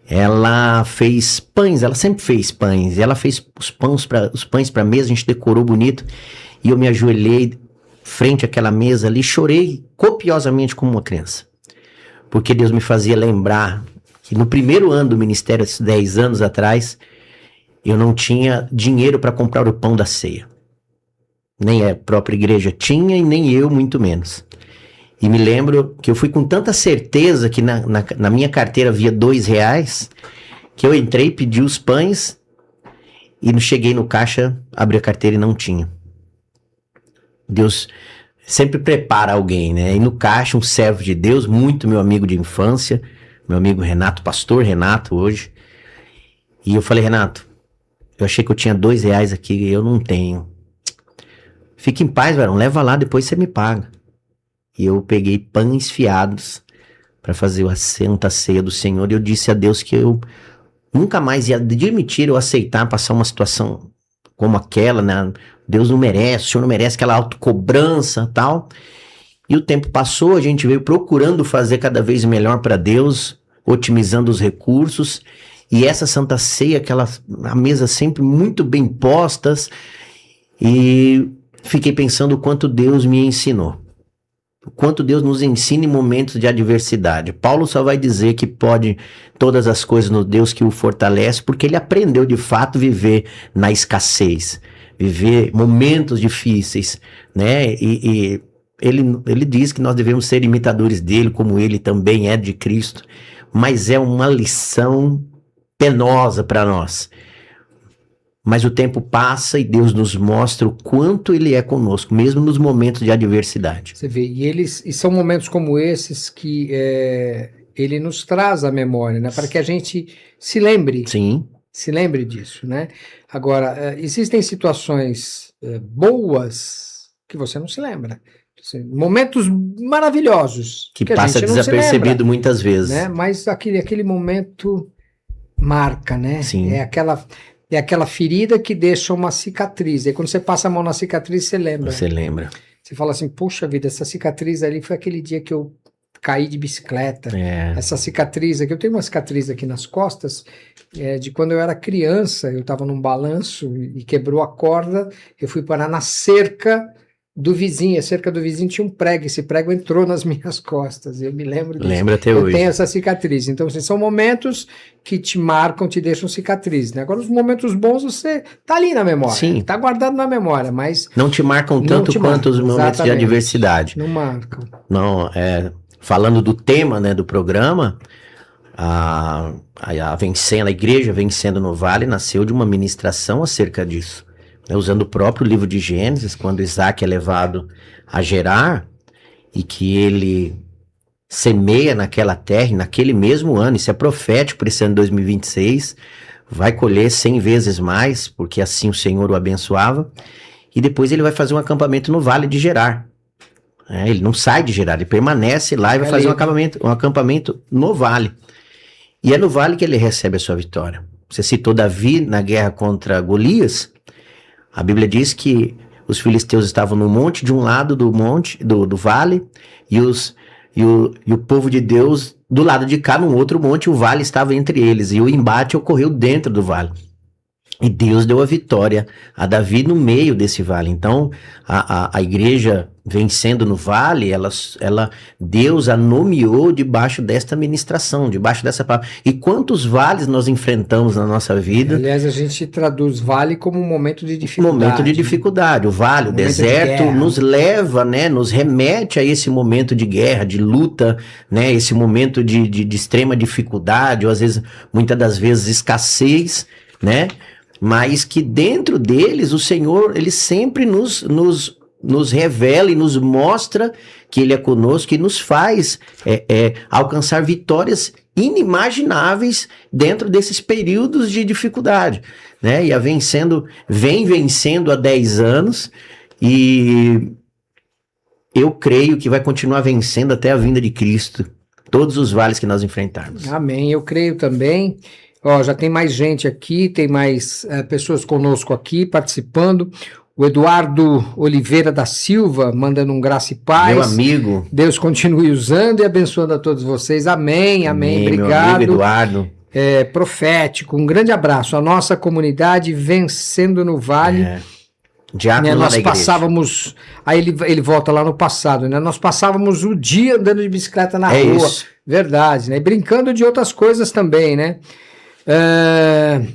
[SPEAKER 4] ela fez pães, ela sempre fez pães, e ela fez os pães para a mesa, a gente decorou bonito, e eu me ajoelhei frente àquela mesa ali, chorei copiosamente como uma criança, porque Deus me fazia lembrar que no primeiro ano do ministério, 10 anos atrás, eu não tinha dinheiro para comprar o pão da ceia. Nem a própria igreja tinha e nem eu, muito menos. E me lembro que eu fui com tanta certeza que na minha carteira havia R$2, que eu entrei, pedi os pães e cheguei no caixa, abri a carteira e não tinha. Deus sempre prepara alguém, né? E no caixa, um servo de Deus, muito meu amigo de infância, meu amigo Renato, pastor Renato hoje. E eu falei, Renato, eu achei que eu tinha R$2 aqui, eu não tenho. Fique em paz, varão, leva lá, depois você me paga. E eu peguei pães fiados para fazer a Santa Ceia do Senhor. E eu disse a Deus que eu nunca mais ia admitir ou aceitar passar uma situação como aquela, né? Deus não merece, o Senhor não merece aquela autocobrança e tal. E o tempo passou, a gente veio procurando fazer cada vez melhor para Deus, otimizando os recursos. E essa Santa Ceia, a mesa sempre muito bem postas. E fiquei pensando o quanto Deus me ensinou. O quanto Deus nos ensina em momentos de adversidade. Paulo só vai dizer que pode todas as coisas no Deus que o fortalece, porque ele aprendeu de fato viver na escassez, viver momentos difíceis, né? E ele diz que nós devemos ser imitadores dele, como ele também é de Cristo, mas é uma lição penosa para nós. Mas o tempo passa e Deus nos mostra o quanto Ele é conosco, mesmo nos momentos de adversidade.
[SPEAKER 3] Você vê, e são momentos como esses que Ele nos traz à memória, né? Para que a gente se lembre.
[SPEAKER 4] Sim.
[SPEAKER 3] Se lembre disso, né? Agora, existem situações boas que você não se lembra. Assim, momentos maravilhosos.
[SPEAKER 4] Que passa desapercebido muitas vezes.
[SPEAKER 3] Né? Mas aquele momento marca, né?
[SPEAKER 4] Sim.
[SPEAKER 3] É aquela ferida que deixa uma cicatriz. E quando você passa a mão na cicatriz, você lembra.
[SPEAKER 4] Você lembra.
[SPEAKER 3] Você fala assim, puxa vida, essa cicatriz ali foi aquele dia que eu caí de bicicleta. Essa cicatriz aqui, eu tenho uma cicatriz aqui nas costas, de quando eu era criança, eu estava num balanço e quebrou a corda, eu fui parar na cerca do vizinho. A cerca do vizinho tinha um prego, esse prego entrou nas minhas costas, eu me lembro disso.
[SPEAKER 4] Lembra até
[SPEAKER 3] eu
[SPEAKER 4] hoje.
[SPEAKER 3] Tenho essa cicatriz. Então, assim, são momentos que te marcam, te deixam cicatriz, né? Agora, os momentos bons, você tá ali na memória.
[SPEAKER 4] Sim.
[SPEAKER 3] Tá guardado na memória, mas...
[SPEAKER 4] Não te marcam tanto quanto os momentos de adversidade.
[SPEAKER 3] Não marcam.
[SPEAKER 4] Não, falando do tema, né, do programa, a Igreja Vencendo no Vale nasceu de uma ministração acerca disso. Usando o próprio livro de Gênesis, quando Isaac é levado a Gerar, e que ele semeia naquela terra, e naquele mesmo ano, isso é profético para esse ano 2026, vai colher 100 vezes mais, porque assim o Senhor o abençoava, e depois ele vai fazer um acampamento no Vale de Gerar. Ele não sai de Gerar, ele permanece lá e vai fazer um acampamento no Vale. E é no Vale que ele recebe a sua vitória. Você citou Davi na guerra contra Golias. A Bíblia diz que os filisteus estavam no monte, de um lado do monte, do vale, e o povo de Deus do lado de cá, num outro monte, o vale estava entre eles, e o embate ocorreu dentro do vale. E Deus deu a vitória a Davi no meio desse vale. Então, a igreja vencendo no vale, Deus a nomeou debaixo desta ministração, debaixo dessa palavra. E quantos vales nós enfrentamos na nossa vida?
[SPEAKER 3] Aliás, a gente traduz vale como um momento de dificuldade.
[SPEAKER 4] Momento de dificuldade. O vale, o deserto nos leva, né, nos remete a esse momento de guerra, de luta, né, esse momento de extrema dificuldade, ou às vezes, muitas das vezes, escassez, né? Mas que dentro deles o Senhor, ele sempre nos revela e nos mostra que ele é conosco e nos faz alcançar vitórias inimagináveis dentro desses períodos de dificuldade, né? E vem vencendo há 10 anos e eu creio que vai continuar vencendo até a vinda de Cristo, todos os vales que nós enfrentarmos.
[SPEAKER 3] Amém, eu creio também. Já tem mais gente aqui, tem mais pessoas conosco aqui participando. O Eduardo Oliveira da Silva mandando um graça e paz.
[SPEAKER 4] Meu amigo.
[SPEAKER 3] Deus continue usando e abençoando a todos vocês. Amém, amém. Obrigado.
[SPEAKER 4] Meu amigo Eduardo.
[SPEAKER 3] Profético, um grande abraço. A nossa comunidade Vencendo no Vale
[SPEAKER 4] Diácono lá
[SPEAKER 3] nós
[SPEAKER 4] da igreja.
[SPEAKER 3] passávamos, aí ele volta lá no passado, né? Nós passávamos o dia andando de bicicleta na rua.
[SPEAKER 4] Isso.
[SPEAKER 3] Verdade, né? E brincando de outras coisas também, né?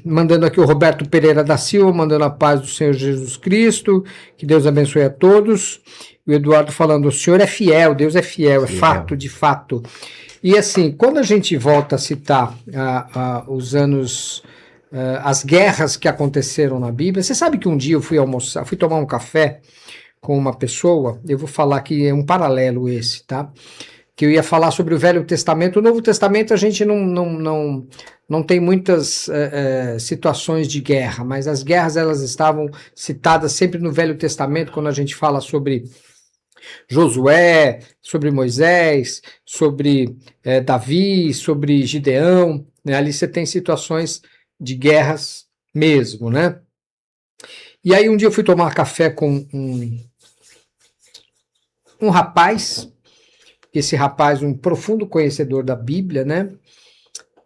[SPEAKER 3] Mandando aqui o Roberto Pereira da Silva, mandando a paz do Senhor Jesus Cristo, que Deus abençoe a todos. O Eduardo falando, o Senhor é fiel, Deus é fiel, é fato, de fato. E assim, quando a gente volta a citar os anos, as guerras que aconteceram na Bíblia, você sabe que um dia eu fui tomar um café com uma pessoa, eu vou falar que é um paralelo esse, tá? Que eu ia falar sobre o Velho Testamento. O Novo Testamento a gente não tem muitas situações de guerra, mas as guerras elas estavam citadas sempre no Velho Testamento, quando a gente fala sobre Josué, sobre Moisés, sobre Davi, sobre Gideão, né? Ali você tem situações de guerras mesmo, né? E aí um dia eu fui tomar café com um rapaz, esse rapaz, um profundo conhecedor da Bíblia, né?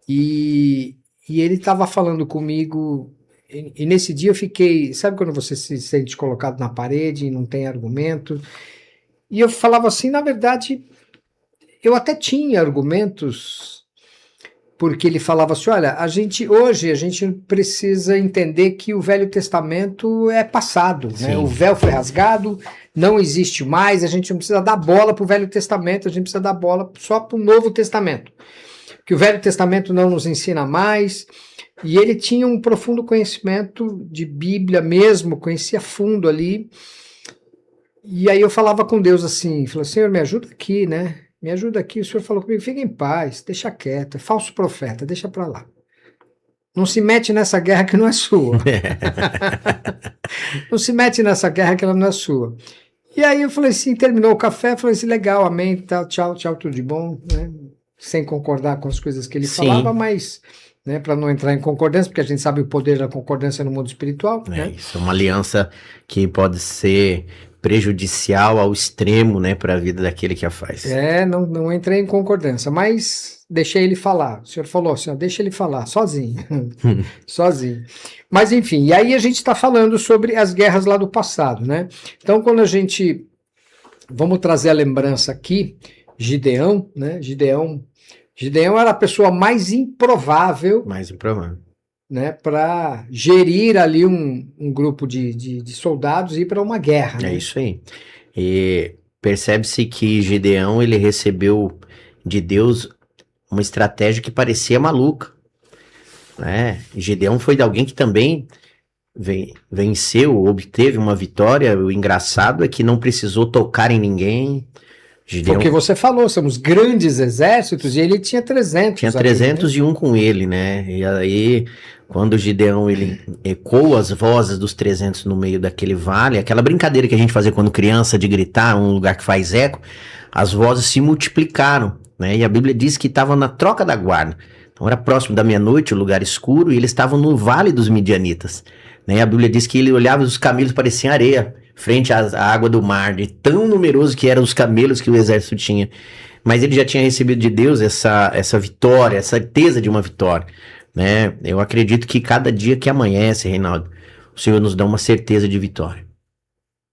[SPEAKER 3] E ele estava falando comigo, e nesse dia eu fiquei, sabe quando você se sente colocado na parede e não tem argumento? E eu falava assim, na verdade, eu até tinha argumentos, porque ele falava assim, olha, hoje a gente precisa entender que o Velho Testamento é passado, né? O véu foi rasgado, não existe mais, a gente não precisa dar bola para o Velho Testamento, a gente precisa dar bola só para o Novo Testamento, que o Velho Testamento não nos ensina mais. E ele tinha um profundo conhecimento de Bíblia mesmo, conhecia fundo ali. E aí eu falava com Deus assim, falei, Senhor, me ajuda aqui, né? Me ajuda aqui. O Senhor falou comigo, fica em paz, deixa quieto, é falso profeta, deixa pra lá. Não se mete nessa guerra que não é sua. Não se mete nessa guerra que ela não é sua. E aí eu falei assim, terminou o café, falei assim, legal, amém, tá, tchau, tudo de bom, né? Sem concordar com as coisas que ele falava, mas... Né, para não entrar em concordância, porque a gente sabe o poder da concordância no mundo espiritual. Né?
[SPEAKER 4] Isso é uma aliança que pode ser prejudicial ao extremo, né, para a vida daquele que a faz.
[SPEAKER 3] Não entrei em concordância, mas deixei ele falar. O senhor falou assim, ó, deixa ele falar, sozinho. Sozinho. Mas enfim, e aí a gente está falando sobre as guerras lá do passado, né? Então quando a gente, vamos trazer a lembrança aqui, Gideão, né? Gideão era a pessoa mais improvável, né, para gerir ali um grupo de soldados e ir para uma guerra.
[SPEAKER 4] É
[SPEAKER 3] né?
[SPEAKER 4] isso aí. E percebe-se que Gideão ele recebeu de Deus uma estratégia que parecia maluca. Né? Gideão foi de alguém que também venceu, obteve uma vitória. O engraçado é que não precisou tocar em ninguém. Gideão,
[SPEAKER 3] porque você falou, somos grandes exércitos, e ele tinha 300.
[SPEAKER 4] Tinha 301 né? Com ele, né? E aí, quando Gideão ele ecoou as vozes dos 300 no meio daquele vale, aquela brincadeira que a gente fazia quando criança de gritar, um lugar que faz eco, as vozes se multiplicaram, né? E a Bíblia diz que estavam na troca da guarda. Então era próximo da meia-noite, o lugar escuro, e eles estavam no vale dos midianitas. Né? E a Bíblia diz que ele olhava e os camelos pareciam areia, frente à água do mar, de tão numeroso que eram os camelos que o exército tinha. Mas ele já tinha recebido de Deus essa vitória, essa certeza de uma vitória. Né? Eu acredito que cada dia que amanhece, Reinaldo, o Senhor nos dá uma certeza de vitória.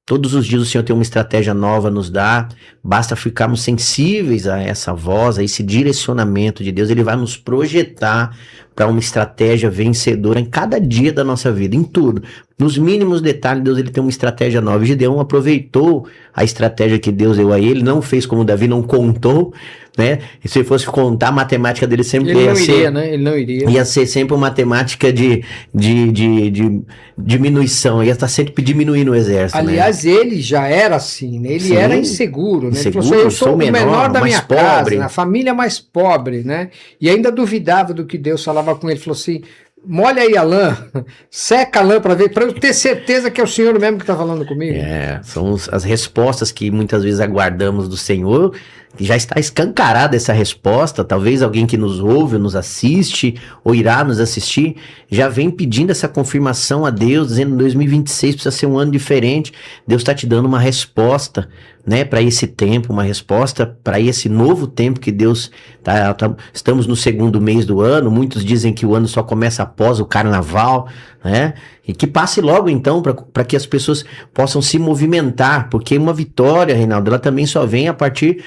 [SPEAKER 4] Todos os dias o Senhor tem uma estratégia nova a nos dar, basta ficarmos sensíveis a essa voz, a esse direcionamento de Deus. Ele vai nos projetar para uma estratégia vencedora em cada dia da nossa vida, em tudo. Nos mínimos detalhes, Deus ele tem uma estratégia nova. Gideão aproveitou a estratégia que Deus deu a ele, não fez como Davi, não contou, né? E se fosse contar, a matemática dele sempre
[SPEAKER 3] ia ser... né? Ele não iria.
[SPEAKER 4] Ia ser sempre uma matemática de diminuição, ia estar sempre diminuindo o exército.
[SPEAKER 3] Aliás,
[SPEAKER 4] né?
[SPEAKER 3] ele já era assim, né? Ele era inseguro, né?
[SPEAKER 4] Inseguro,
[SPEAKER 3] ele falou assim, eu sou o menor da minha
[SPEAKER 4] pobre.
[SPEAKER 3] casa, a família mais pobre, né? E ainda duvidava do que Deus falava com ele, falou assim, molha aí a lã, seca a lã para eu ter certeza que é o Senhor mesmo que está falando comigo.
[SPEAKER 4] São as respostas que muitas vezes aguardamos do Senhor, já está escancarada essa resposta, talvez alguém que nos ouve, nos assiste, ou irá nos assistir, já vem pedindo essa confirmação a Deus, dizendo que 2026 precisa ser um ano diferente. Deus está te dando uma resposta, né, para esse tempo, uma resposta para esse novo tempo que Deus estamos no segundo mês do ano, muitos dizem que o ano só começa após o carnaval, né, e que passe logo então, para que as pessoas possam se movimentar, porque uma vitória, Reinaldo, ela também só vem a partir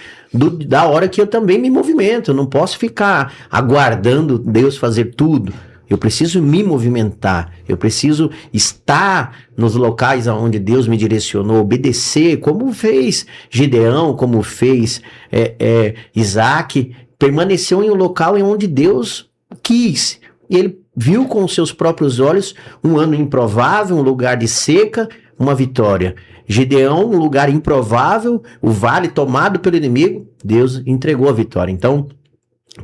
[SPEAKER 4] da hora que eu também me movimento. Eu não posso ficar aguardando Deus fazer tudo. Eu preciso me movimentar, eu preciso estar nos locais aonde Deus me direcionou, obedecer, como fez Gideão, como fez Isaac, permaneceu em um local em onde Deus quis. E ele viu com seus próprios olhos um ano improvável, um lugar de seca, uma vitória. Gideão, um lugar improvável, o vale tomado pelo inimigo, Deus entregou a vitória. Então,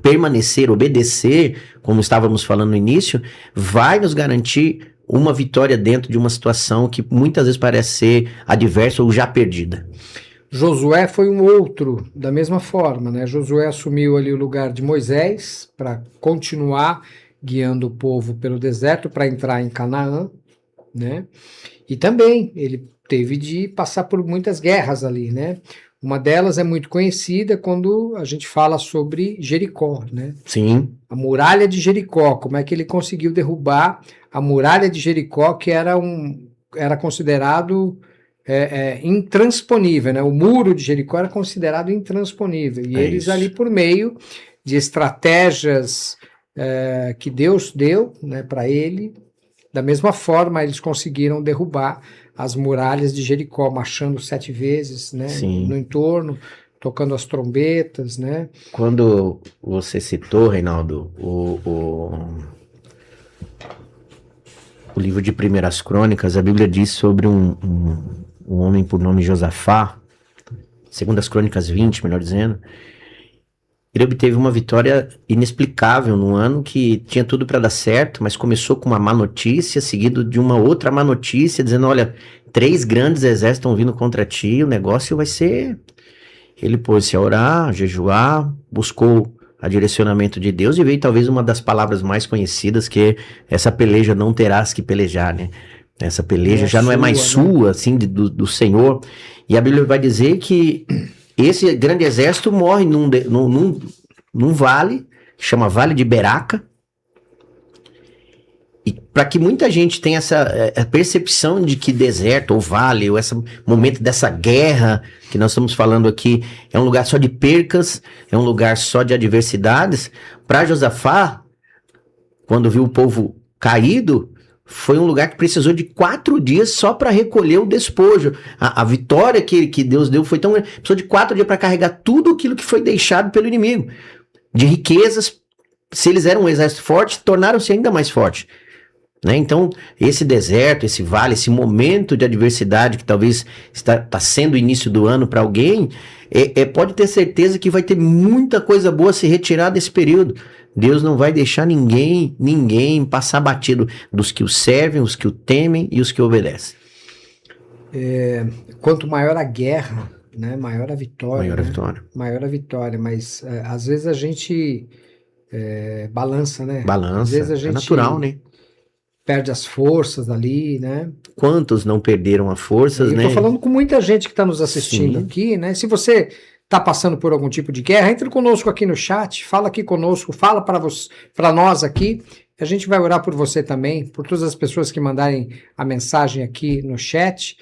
[SPEAKER 4] permanecer, obedecer, como estávamos falando no início, vai nos garantir uma vitória dentro de uma situação que muitas vezes parece ser adversa ou já perdida.
[SPEAKER 3] Josué foi um outro, da mesma forma, né? Josué assumiu ali o lugar de Moisés para continuar guiando o povo pelo deserto para entrar em Canaã, né? E também ele teve de passar por muitas guerras ali, né? Uma delas é muito conhecida quando a gente fala sobre Jericó, né?
[SPEAKER 4] Sim.
[SPEAKER 3] A muralha de Jericó, como é que ele conseguiu derrubar a muralha de Jericó, que era considerado intransponível, né? O muro de Jericó era considerado intransponível. E eles
[SPEAKER 4] isso.
[SPEAKER 3] ali, por meio de estratégias que Deus deu, né, para ele, da mesma forma eles conseguiram derrubar as muralhas de Jericó, marchando 7 vezes, né, no entorno, tocando as trombetas, né?
[SPEAKER 4] Quando você citou, Reinaldo, o livro de Primeiras Crônicas, a Bíblia diz sobre um homem por nome Josafá, segundo as Crônicas 20, melhor dizendo, ele obteve uma vitória inexplicável num ano que tinha tudo para dar certo, mas começou com uma má notícia, seguido de uma outra má notícia, dizendo, olha, 3 grandes exércitos estão vindo contra ti, o negócio vai ser... Ele pôs-se a orar, a jejuar, buscou a direcionamento de Deus e veio talvez uma das palavras mais conhecidas, que é essa peleja não terás que pelejar, né? Essa peleja já não é mais sua, assim, do Senhor. E a Bíblia vai dizer que esse grande exército morre num vale, chama Vale de Beraca. E para que muita gente tenha essa percepção de que deserto ou vale, ou esse momento dessa guerra que nós estamos falando aqui, é um lugar só de percas, é um lugar só de adversidades, para Josafá, quando viu o povo caído, foi um lugar que precisou de 4 dias só para recolher o despojo. A vitória que Deus deu foi tão grande. Precisou de 4 dias para carregar tudo aquilo que foi deixado pelo inimigo. De riquezas, se eles eram um exército forte, tornaram-se ainda mais fortes. Né? Então, esse deserto, esse vale, esse momento de adversidade que talvez está sendo o início do ano para alguém, pode ter certeza que vai ter muita coisa boa a se retirar desse período. Deus não vai deixar ninguém passar batido, dos que o servem, os que o temem e os que obedecem.
[SPEAKER 3] Quanto maior a guerra, né, maior a vitória.
[SPEAKER 4] Maior a vitória.
[SPEAKER 3] Maior a vitória, mas às vezes a gente balança, né?
[SPEAKER 4] Balança,
[SPEAKER 3] às vezes a gente
[SPEAKER 4] é natural, né?
[SPEAKER 3] Perde as forças ali, né?
[SPEAKER 4] Quantos não perderam as forças, né?
[SPEAKER 3] Eu tô falando com muita gente que está nos assistindo aqui, né? Se você está passando por algum tipo de guerra, entre conosco aqui no chat, fala aqui conosco, fala para nós aqui, a gente vai orar por você também, por todas as pessoas que mandarem a mensagem aqui no chat.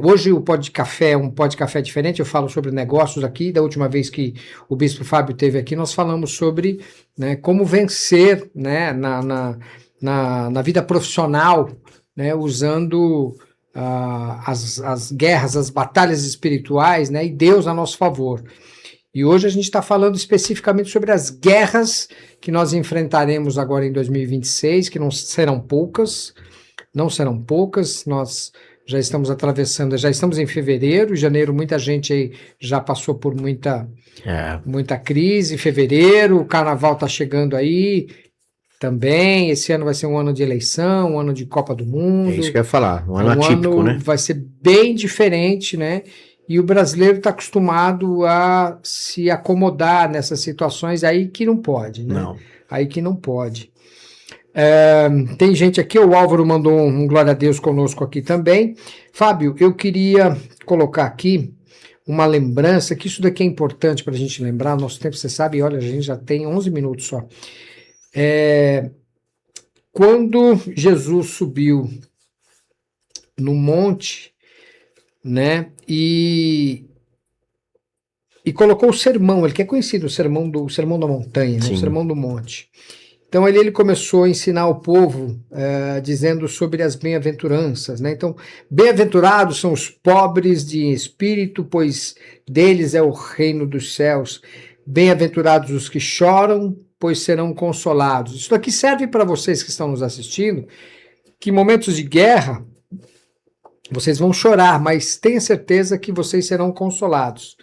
[SPEAKER 3] Hoje o Pod Café é um Pod Café diferente, eu falo sobre negócios aqui. Da última vez que o Bispo Fábio esteve aqui, nós falamos sobre, né, como vencer, né, na vida profissional, né, usando as guerras, as batalhas espirituais, né, e Deus a nosso favor. E hoje a gente está falando especificamente sobre as guerras que nós enfrentaremos agora em 2026, que não serão poucas, nós já estamos atravessando, já estamos em fevereiro, janeiro muita gente aí já passou por muita crise, fevereiro, o carnaval está chegando aí, também, esse ano vai ser um ano de eleição, um ano de Copa do Mundo.
[SPEAKER 4] É isso que eu ia falar, um ano atípico, né?
[SPEAKER 3] Vai ser bem diferente, né? E o brasileiro está acostumado a se acomodar nessas situações, aí que não pode, né?
[SPEAKER 4] Não.
[SPEAKER 3] Aí que não pode. Tem gente aqui, o Álvaro mandou um glória a Deus conosco aqui também. Fábio, eu queria colocar aqui uma lembrança, que isso daqui é importante para a gente lembrar, nosso tempo, você sabe, olha, a gente já tem 11 minutos só. Quando Jesus subiu no monte, né, e colocou o sermão, ele que é conhecido, o sermão da montanha, né, o sermão do monte. Então ele começou a ensinar o povo dizendo sobre as bem-aventuranças, né? Então, bem-aventurados são os pobres de espírito, pois deles é o reino dos céus. Bem-aventurados os que choram, pois serão consolados. Isso aqui serve para vocês que estão nos assistindo, que em momentos de guerra, vocês vão chorar, mas tenha certeza que vocês serão consolados.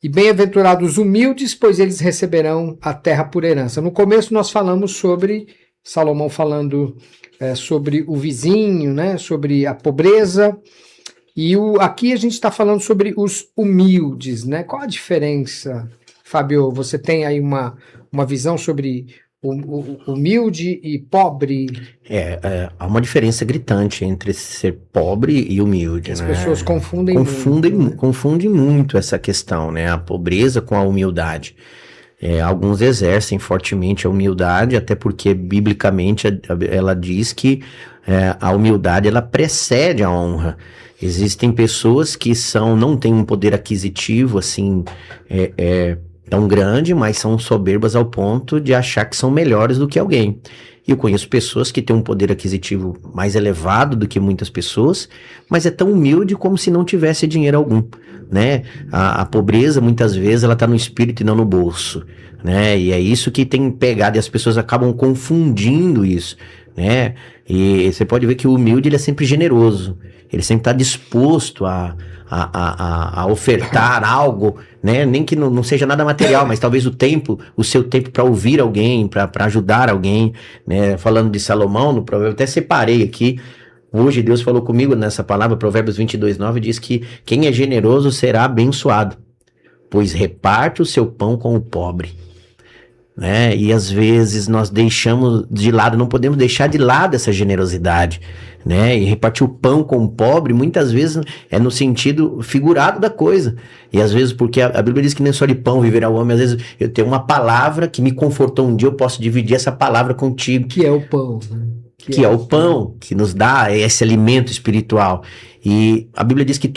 [SPEAKER 3] E bem-aventurados os humildes, pois eles receberão a terra por herança. No começo nós falamos sobre, Salomão falando sobre o vizinho, né, sobre a pobreza, e aqui a gente está falando sobre os humildes, né? Qual a diferença, Fábio? Você tem aí uma visão sobre humilde e pobre?
[SPEAKER 4] Há uma diferença gritante entre ser pobre e humilde.
[SPEAKER 3] As
[SPEAKER 4] né?
[SPEAKER 3] pessoas confundem
[SPEAKER 4] muito essa questão, né? A pobreza com a humildade. Alguns exercem fortemente a humildade, até porque biblicamente ela diz que a humildade ela precede a honra. Existem pessoas que não têm um poder aquisitivo assim tão grande, mas são soberbas ao ponto de achar que são melhores do que alguém. E eu conheço pessoas que têm um poder aquisitivo mais elevado do que muitas pessoas, mas é tão humilde como se não tivesse dinheiro algum, né? A pobreza, muitas vezes, ela está no espírito e não no bolso, né? E é isso que tem pegado, e as pessoas acabam confundindo isso, né? E você pode ver que o humilde, ele é sempre generoso, ele sempre está disposto a ofertar algo, né? Nem que não seja nada material, mas talvez o seu tempo para ouvir alguém, para ajudar alguém, né? Falando de Salomão, no provérbio, até separei aqui, hoje Deus falou comigo nessa palavra, Provérbios 22:9, diz que quem é generoso será abençoado, pois reparte o seu pão com o pobre. Né? E às vezes nós deixamos de lado, não podemos deixar de lado essa generosidade, né? E repartir o pão com o pobre, muitas vezes é no sentido figurado da coisa, e às vezes porque a Bíblia diz que nem só de pão viverá o homem, às vezes eu tenho uma palavra que me confortou um dia, eu posso dividir essa palavra contigo.
[SPEAKER 3] Que é o pão, né?
[SPEAKER 4] Que é o pão, que nos dá esse alimento espiritual. E a Bíblia diz que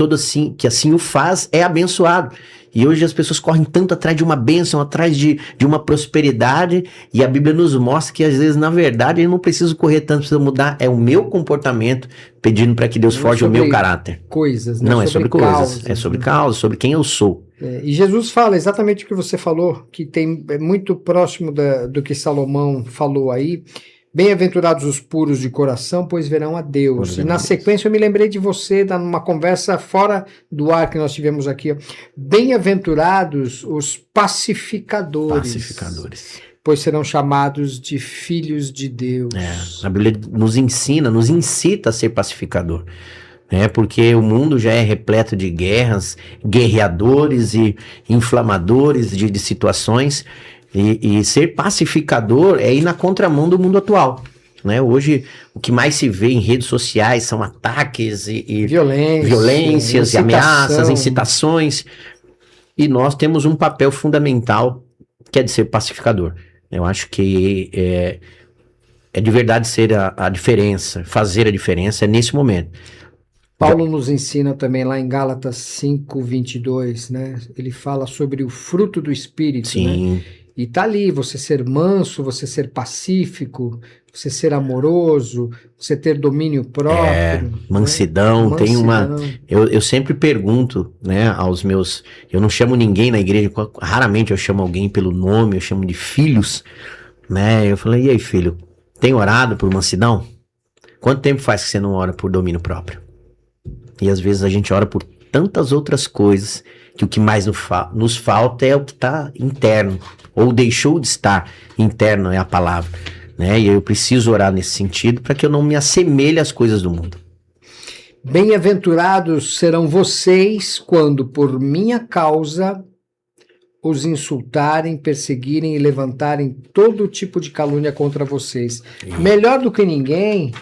[SPEAKER 4] que assim o faz é abençoado. E hoje as pessoas correm tanto atrás de uma bênção, atrás de uma prosperidade, e a Bíblia nos mostra que às vezes, na verdade, eu não preciso correr tanto, preciso mudar, é o meu comportamento, pedindo para que Deus forge o meu caráter.
[SPEAKER 3] Coisas, né?
[SPEAKER 4] Não, é sobre coisas, é sobre causas, sobre quem eu sou.
[SPEAKER 3] E Jesus fala exatamente o que você falou, que é muito próximo do que Salomão falou aí. Bem-aventurados os puros de coração, pois verão a Deus. E na sequência eu me lembrei de você, numa conversa fora do ar que nós tivemos aqui. Bem-aventurados os pacificadores. Pois serão chamados de filhos de Deus.
[SPEAKER 4] A Bíblia nos incita a ser pacificador. Porque o mundo já é repleto de guerras, guerreadores e inflamadores de situações. E ser pacificador é ir na contramão do mundo atual, né? Hoje, o que mais se vê em redes sociais são ataques e violências e ameaças, incitações. E nós temos um papel fundamental, que é de ser pacificador. Eu acho que é de verdade ser a diferença, fazer a diferença nesse momento.
[SPEAKER 3] Paulo nos ensina também lá em Gálatas 5:22, né? Ele fala sobre o fruto do Espírito,
[SPEAKER 4] Sim.
[SPEAKER 3] Né? E tá ali, você ser manso, você ser pacífico, você ser amoroso, você ter domínio próprio.
[SPEAKER 4] Mansidão,
[SPEAKER 3] né?
[SPEAKER 4] Tem uma... Eu sempre pergunto, né, aos meus... Eu não chamo ninguém na igreja, raramente eu chamo alguém pelo nome, eu chamo de filhos, né? Eu falei, e aí, filho, tem orado por mansidão? Quanto tempo faz que você não ora por domínio próprio? E às vezes a gente ora por tantas outras coisas, que o que mais nos falta é o que está interno, ou deixou de estar interno, é a palavra, né? E eu preciso orar nesse sentido para que eu não me assemelhe às coisas do mundo.
[SPEAKER 3] Bem-aventurados serão vocês quando, por minha causa, os insultarem, perseguirem e levantarem todo tipo de calúnia contra vocês. Melhor do que ninguém,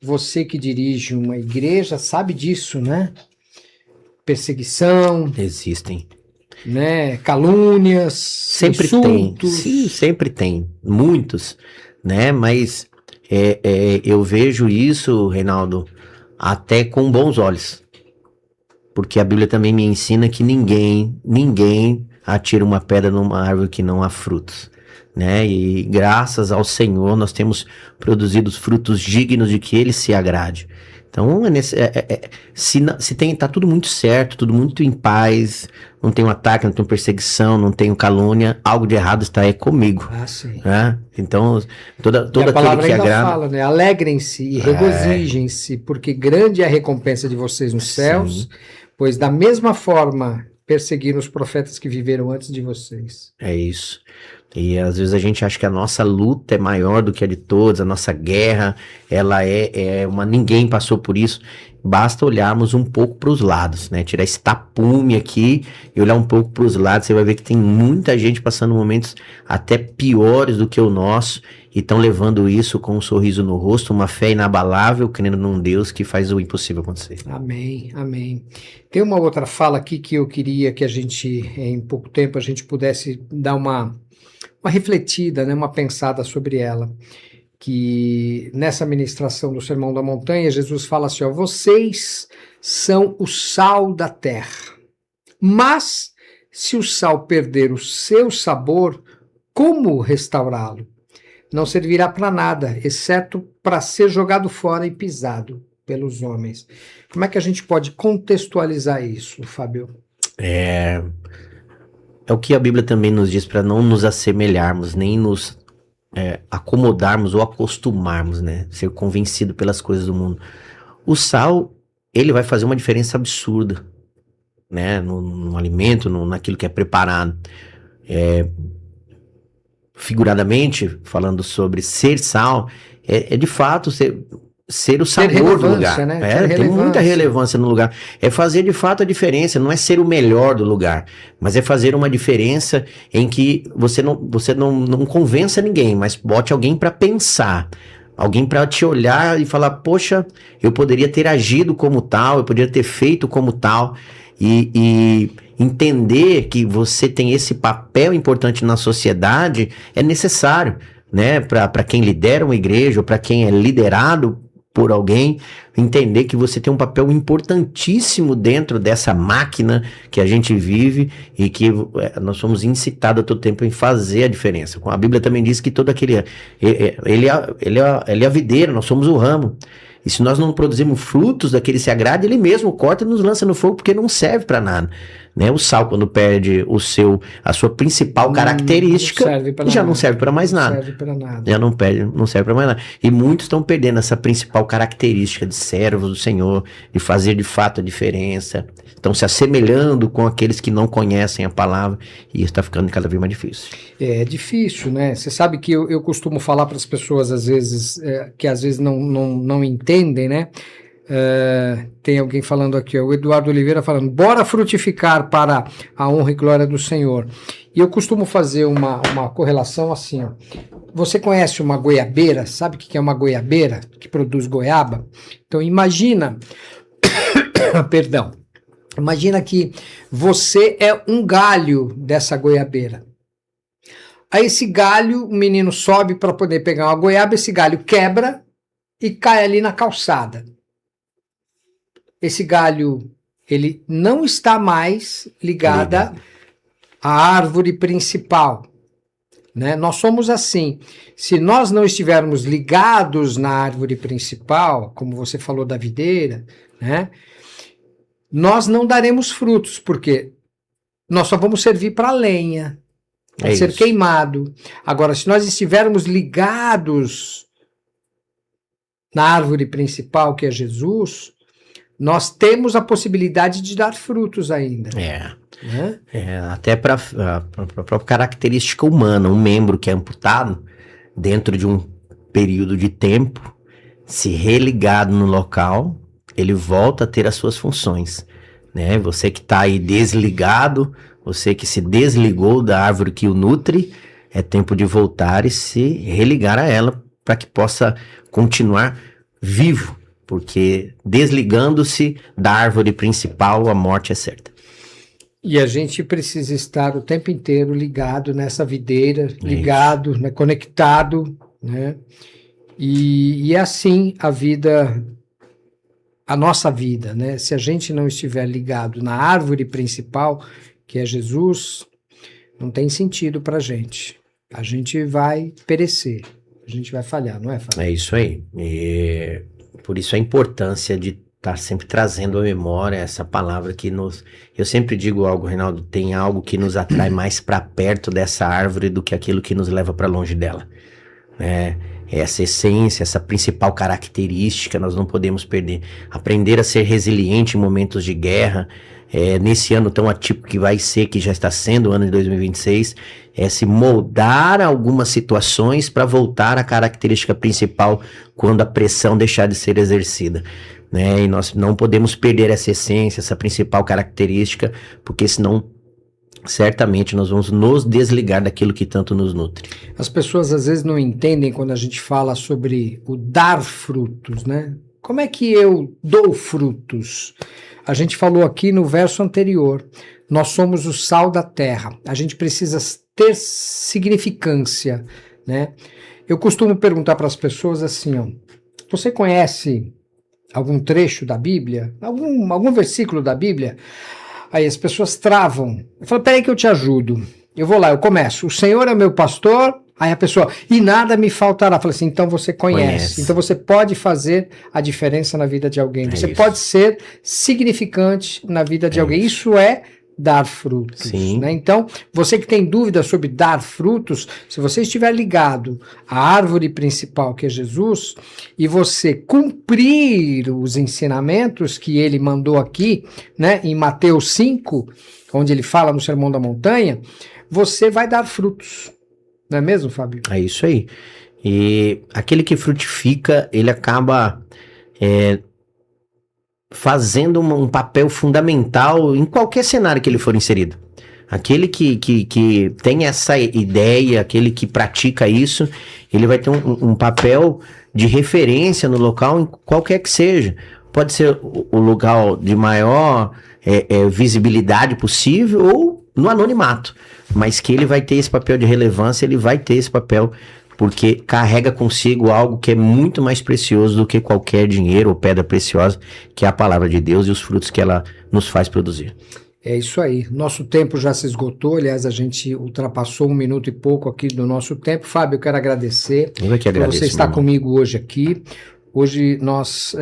[SPEAKER 3] você que dirige uma igreja sabe disso, né? Perseguição.
[SPEAKER 4] Existem.
[SPEAKER 3] Né? Calúnias,
[SPEAKER 4] Sempre
[SPEAKER 3] insultos.
[SPEAKER 4] tem. Sim, sempre tem. Muitos, né? Mas eu vejo isso, Reinaldo, até com bons olhos. Porque a Bíblia também me ensina que ninguém atira uma pedra numa árvore que não há frutos, né? E graças ao Senhor nós temos produzido frutos dignos de que Ele se agrade. Então, tá tudo muito certo, tudo muito em paz, não tem um ataque, não tem perseguição, não tem calúnia, algo de errado está comigo.
[SPEAKER 3] Ah, sim.
[SPEAKER 4] Né? Então, toda
[SPEAKER 3] a palavra
[SPEAKER 4] aquele que
[SPEAKER 3] ainda
[SPEAKER 4] agrada...
[SPEAKER 3] fala, né? Alegrem-se e regozijem-se, porque grande é a recompensa de vocês nos céus, pois da mesma forma perseguiram os profetas que viveram antes de vocês.
[SPEAKER 4] É isso. E às vezes a gente acha que a nossa luta é maior do que a de todos, a nossa guerra, ela ninguém passou por isso. Basta olharmos um pouco para os lados, né? Tirar esse tapume aqui e olhar um pouco para os lados, você vai ver que tem muita gente passando momentos até piores do que o nosso e estão levando isso com um sorriso no rosto, uma fé inabalável, crendo num Deus que faz o impossível acontecer.
[SPEAKER 3] Amém, amém. Tem uma outra fala aqui que eu queria que a gente, em pouco tempo, a gente pudesse dar uma refletida, né, uma pensada sobre ela, que nessa ministração do Sermão da Montanha, Jesus fala assim, ó, vocês são o sal da terra, mas se o sal perder o seu sabor, como restaurá-lo? Não servirá para nada, exceto para ser jogado fora e pisado pelos homens. Como é que a gente pode contextualizar isso, Fábio?
[SPEAKER 4] É o que a Bíblia também nos diz para não nos assemelharmos, nem nos acomodarmos ou acostumarmos, né? Ser convencido pelas coisas do mundo. O sal, ele vai fazer uma diferença absurda, né? No alimento, naquilo que é preparado. Figuradamente, falando sobre ser sal, de fato ser o sabor do lugar.
[SPEAKER 3] Né?
[SPEAKER 4] Tem muita relevância no lugar. É fazer de fato a diferença, não é ser o melhor do lugar, mas é fazer uma diferença em que você não convença ninguém, mas bote alguém para pensar. Alguém para te olhar e falar, poxa, eu poderia ter agido como tal, eu poderia ter feito como tal, e entender que você tem esse papel importante na sociedade é necessário, né? Para quem lidera uma igreja, ou para quem é liderado por alguém, entender que você tem um papel importantíssimo dentro dessa máquina que a gente vive e que nós somos incitados a todo tempo em fazer a diferença. A Bíblia também diz que todo aquele... Ele é a videira, nós somos o ramo. E se nós não produzimos frutos daquele se agrada, ele mesmo corta e nos lança no fogo porque não serve para nada. Né? O sal, quando perde a sua principal característica, não serve para mais nada.
[SPEAKER 3] Não serve para nada.
[SPEAKER 4] Já não serve para mais nada. E muitos estão perdendo essa principal característica de servos do Senhor, de fazer de fato a diferença. Estão se assemelhando com aqueles que não conhecem a palavra e isso está ficando cada vez mais difícil.
[SPEAKER 3] É difícil, né? Você sabe que eu costumo falar para as pessoas, às vezes, que às vezes não entendem, né? Tem alguém falando aqui, o Eduardo Oliveira falando, bora frutificar para a honra e glória do Senhor. E eu costumo fazer uma correlação assim, ó. Você conhece uma goiabeira? Sabe o que é uma goiabeira? Que produz goiaba? Então imagina, perdão, imagina que você é um galho dessa goiabeira. Aí esse galho, o menino sobe para poder pegar uma goiaba, esse galho quebra e cai ali na calçada. Esse galho, ele não está mais ligado à árvore principal, né? Nós somos assim, se nós não estivermos ligados na árvore principal, como você falou da videira, né? Nós não daremos frutos, porque nós só vamos servir para lenha, para ser queimado. Agora, se nós estivermos ligados na árvore principal, que é Jesus, nós temos a possibilidade de dar frutos ainda.
[SPEAKER 4] Até para a própria característica humana, um membro que é amputado, dentro de um período de tempo, se religado no local, ele volta a ter as suas funções, né? Você que está aí desligado, você que se desligou da árvore que o nutre, é tempo de voltar e se religar a ela para que possa continuar vivo, porque desligando-se da árvore principal, a morte é certa.
[SPEAKER 3] E a gente precisa estar o tempo inteiro ligado nessa videira, ligado, né, conectado, né? E é assim a vida, a nossa vida, né? Se a gente não estiver ligado na árvore principal, que é Jesus, não tem sentido pra gente. A gente vai perecer, a gente vai falhar, não é, Fábio?
[SPEAKER 4] É isso aí. E por isso a importância de estar sempre trazendo à memória essa palavra que nos... Eu sempre digo algo, Reinaldo, tem algo que nos atrai mais para perto dessa árvore do que aquilo que nos leva para longe dela. Essa essência, essa principal característica, nós não podemos perder. Aprender a ser resiliente em momentos de guerra, nesse ano tão atípico que vai ser, que já está sendo o ano de 2026, se moldar a algumas situações para voltar à característica principal quando a pressão deixar de ser exercida. E nós não podemos perder essa essência, essa principal característica, porque senão certamente nós vamos nos desligar daquilo que tanto nos nutre.
[SPEAKER 3] As pessoas às vezes não entendem quando a gente fala sobre o dar frutos, né? Como é que eu dou frutos? A gente falou aqui no verso anterior, nós somos o sal da terra, a gente precisa ter significância, né? Eu costumo perguntar para as pessoas assim, ó, você conhece algum trecho da Bíblia? Algum versículo da Bíblia? Aí as pessoas travam. Eu falo, peraí que eu te ajudo. Eu vou lá, eu começo. O Senhor é o meu pastor. Aí a pessoa, e nada me faltará. Fala assim, então você conhece. Então você pode fazer a diferença na vida de alguém. Você pode ser significante na vida de alguém. Isso é dar frutos. Né? Então, você que tem dúvida sobre dar frutos, se você estiver ligado à árvore principal, que é Jesus, e você cumprir os ensinamentos que ele mandou aqui, né, em Mateus 5, onde ele fala no Sermão da Montanha, você vai dar frutos. Não é mesmo, Fábio?
[SPEAKER 4] É isso aí. E aquele que frutifica, ele acaba fazendo um papel fundamental em qualquer cenário que ele for inserido. Aquele que tem essa ideia, aquele que pratica isso, ele vai ter um papel de referência no local, em qualquer que seja. Pode ser o lugar de maior visibilidade possível ou no anonimato, mas que ele vai ter esse papel de relevância, ele vai ter esse papel porque carrega consigo algo que é muito mais precioso do que qualquer dinheiro ou pedra preciosa, que é a palavra de Deus e os frutos que ela nos faz produzir.
[SPEAKER 3] É isso aí. Nosso tempo já se esgotou, aliás, a gente ultrapassou 1 minuto e pouco aqui do nosso tempo. Fábio, eu quero agradecer por você estar comigo hoje aqui. Hoje nós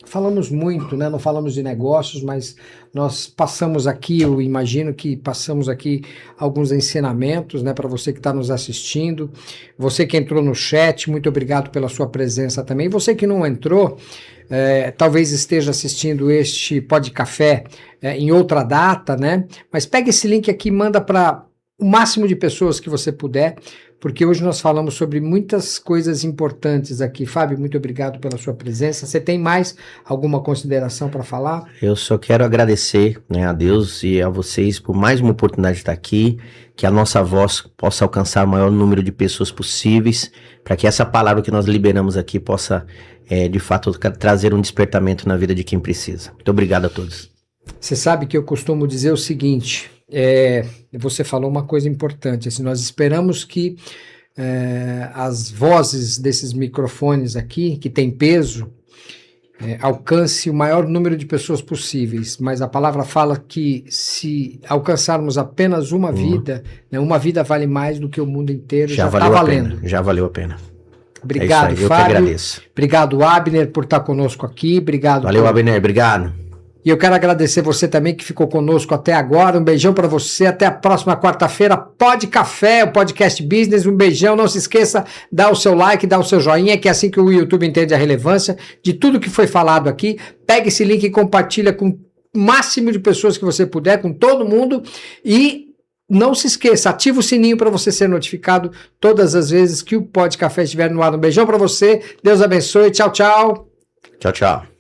[SPEAKER 3] falamos muito, né? Não falamos de negócios, mas nós passamos aqui, eu imagino que passamos aqui alguns ensinamentos, né, para você que está nos assistindo. Você que entrou no chat, muito obrigado pela sua presença também. Você que não entrou, talvez esteja assistindo este Podcafé em outra data, né? Mas pega esse link aqui e manda para o máximo de pessoas que você puder, porque hoje nós falamos sobre muitas coisas importantes aqui. Fábio, muito obrigado pela sua presença. Você tem mais alguma consideração para falar?
[SPEAKER 4] Eu só quero agradecer, né, a Deus e a vocês por mais uma oportunidade de estar aqui, que a nossa voz possa alcançar o maior número de pessoas possíveis, para que essa palavra que nós liberamos aqui possa, de fato, trazer um despertamento na vida de quem precisa. Muito obrigado a todos.
[SPEAKER 3] Você sabe que eu costumo dizer o seguinte... você falou uma coisa importante, assim, nós esperamos que as vozes desses microfones aqui, que tem peso, alcance o maior número de pessoas possíveis, mas a palavra fala que se alcançarmos apenas uma vida, né, uma vida vale mais do que o mundo inteiro, já está valendo.
[SPEAKER 4] Já valeu a pena.
[SPEAKER 3] Obrigado,
[SPEAKER 4] Fábio. Eu que agradeço.
[SPEAKER 3] Obrigado, Abner, por estar conosco aqui. Obrigado.
[SPEAKER 4] Valeu, Abner. Obrigado.
[SPEAKER 3] E eu quero agradecer você também que ficou conosco até agora. Um beijão para você. Até a próxima quarta-feira. Podcafé, o Podcast Business. Um beijão. Não se esqueça, dá o seu like, dá o seu joinha, que é assim que o YouTube entende a relevância de tudo que foi falado aqui. Pega esse link e compartilha com o máximo de pessoas que você puder, com todo mundo. E não se esqueça, ativa o sininho para você ser notificado todas as vezes que o Podcafé estiver no ar. Um beijão para você. Deus abençoe. Tchau, tchau.
[SPEAKER 4] Tchau, tchau.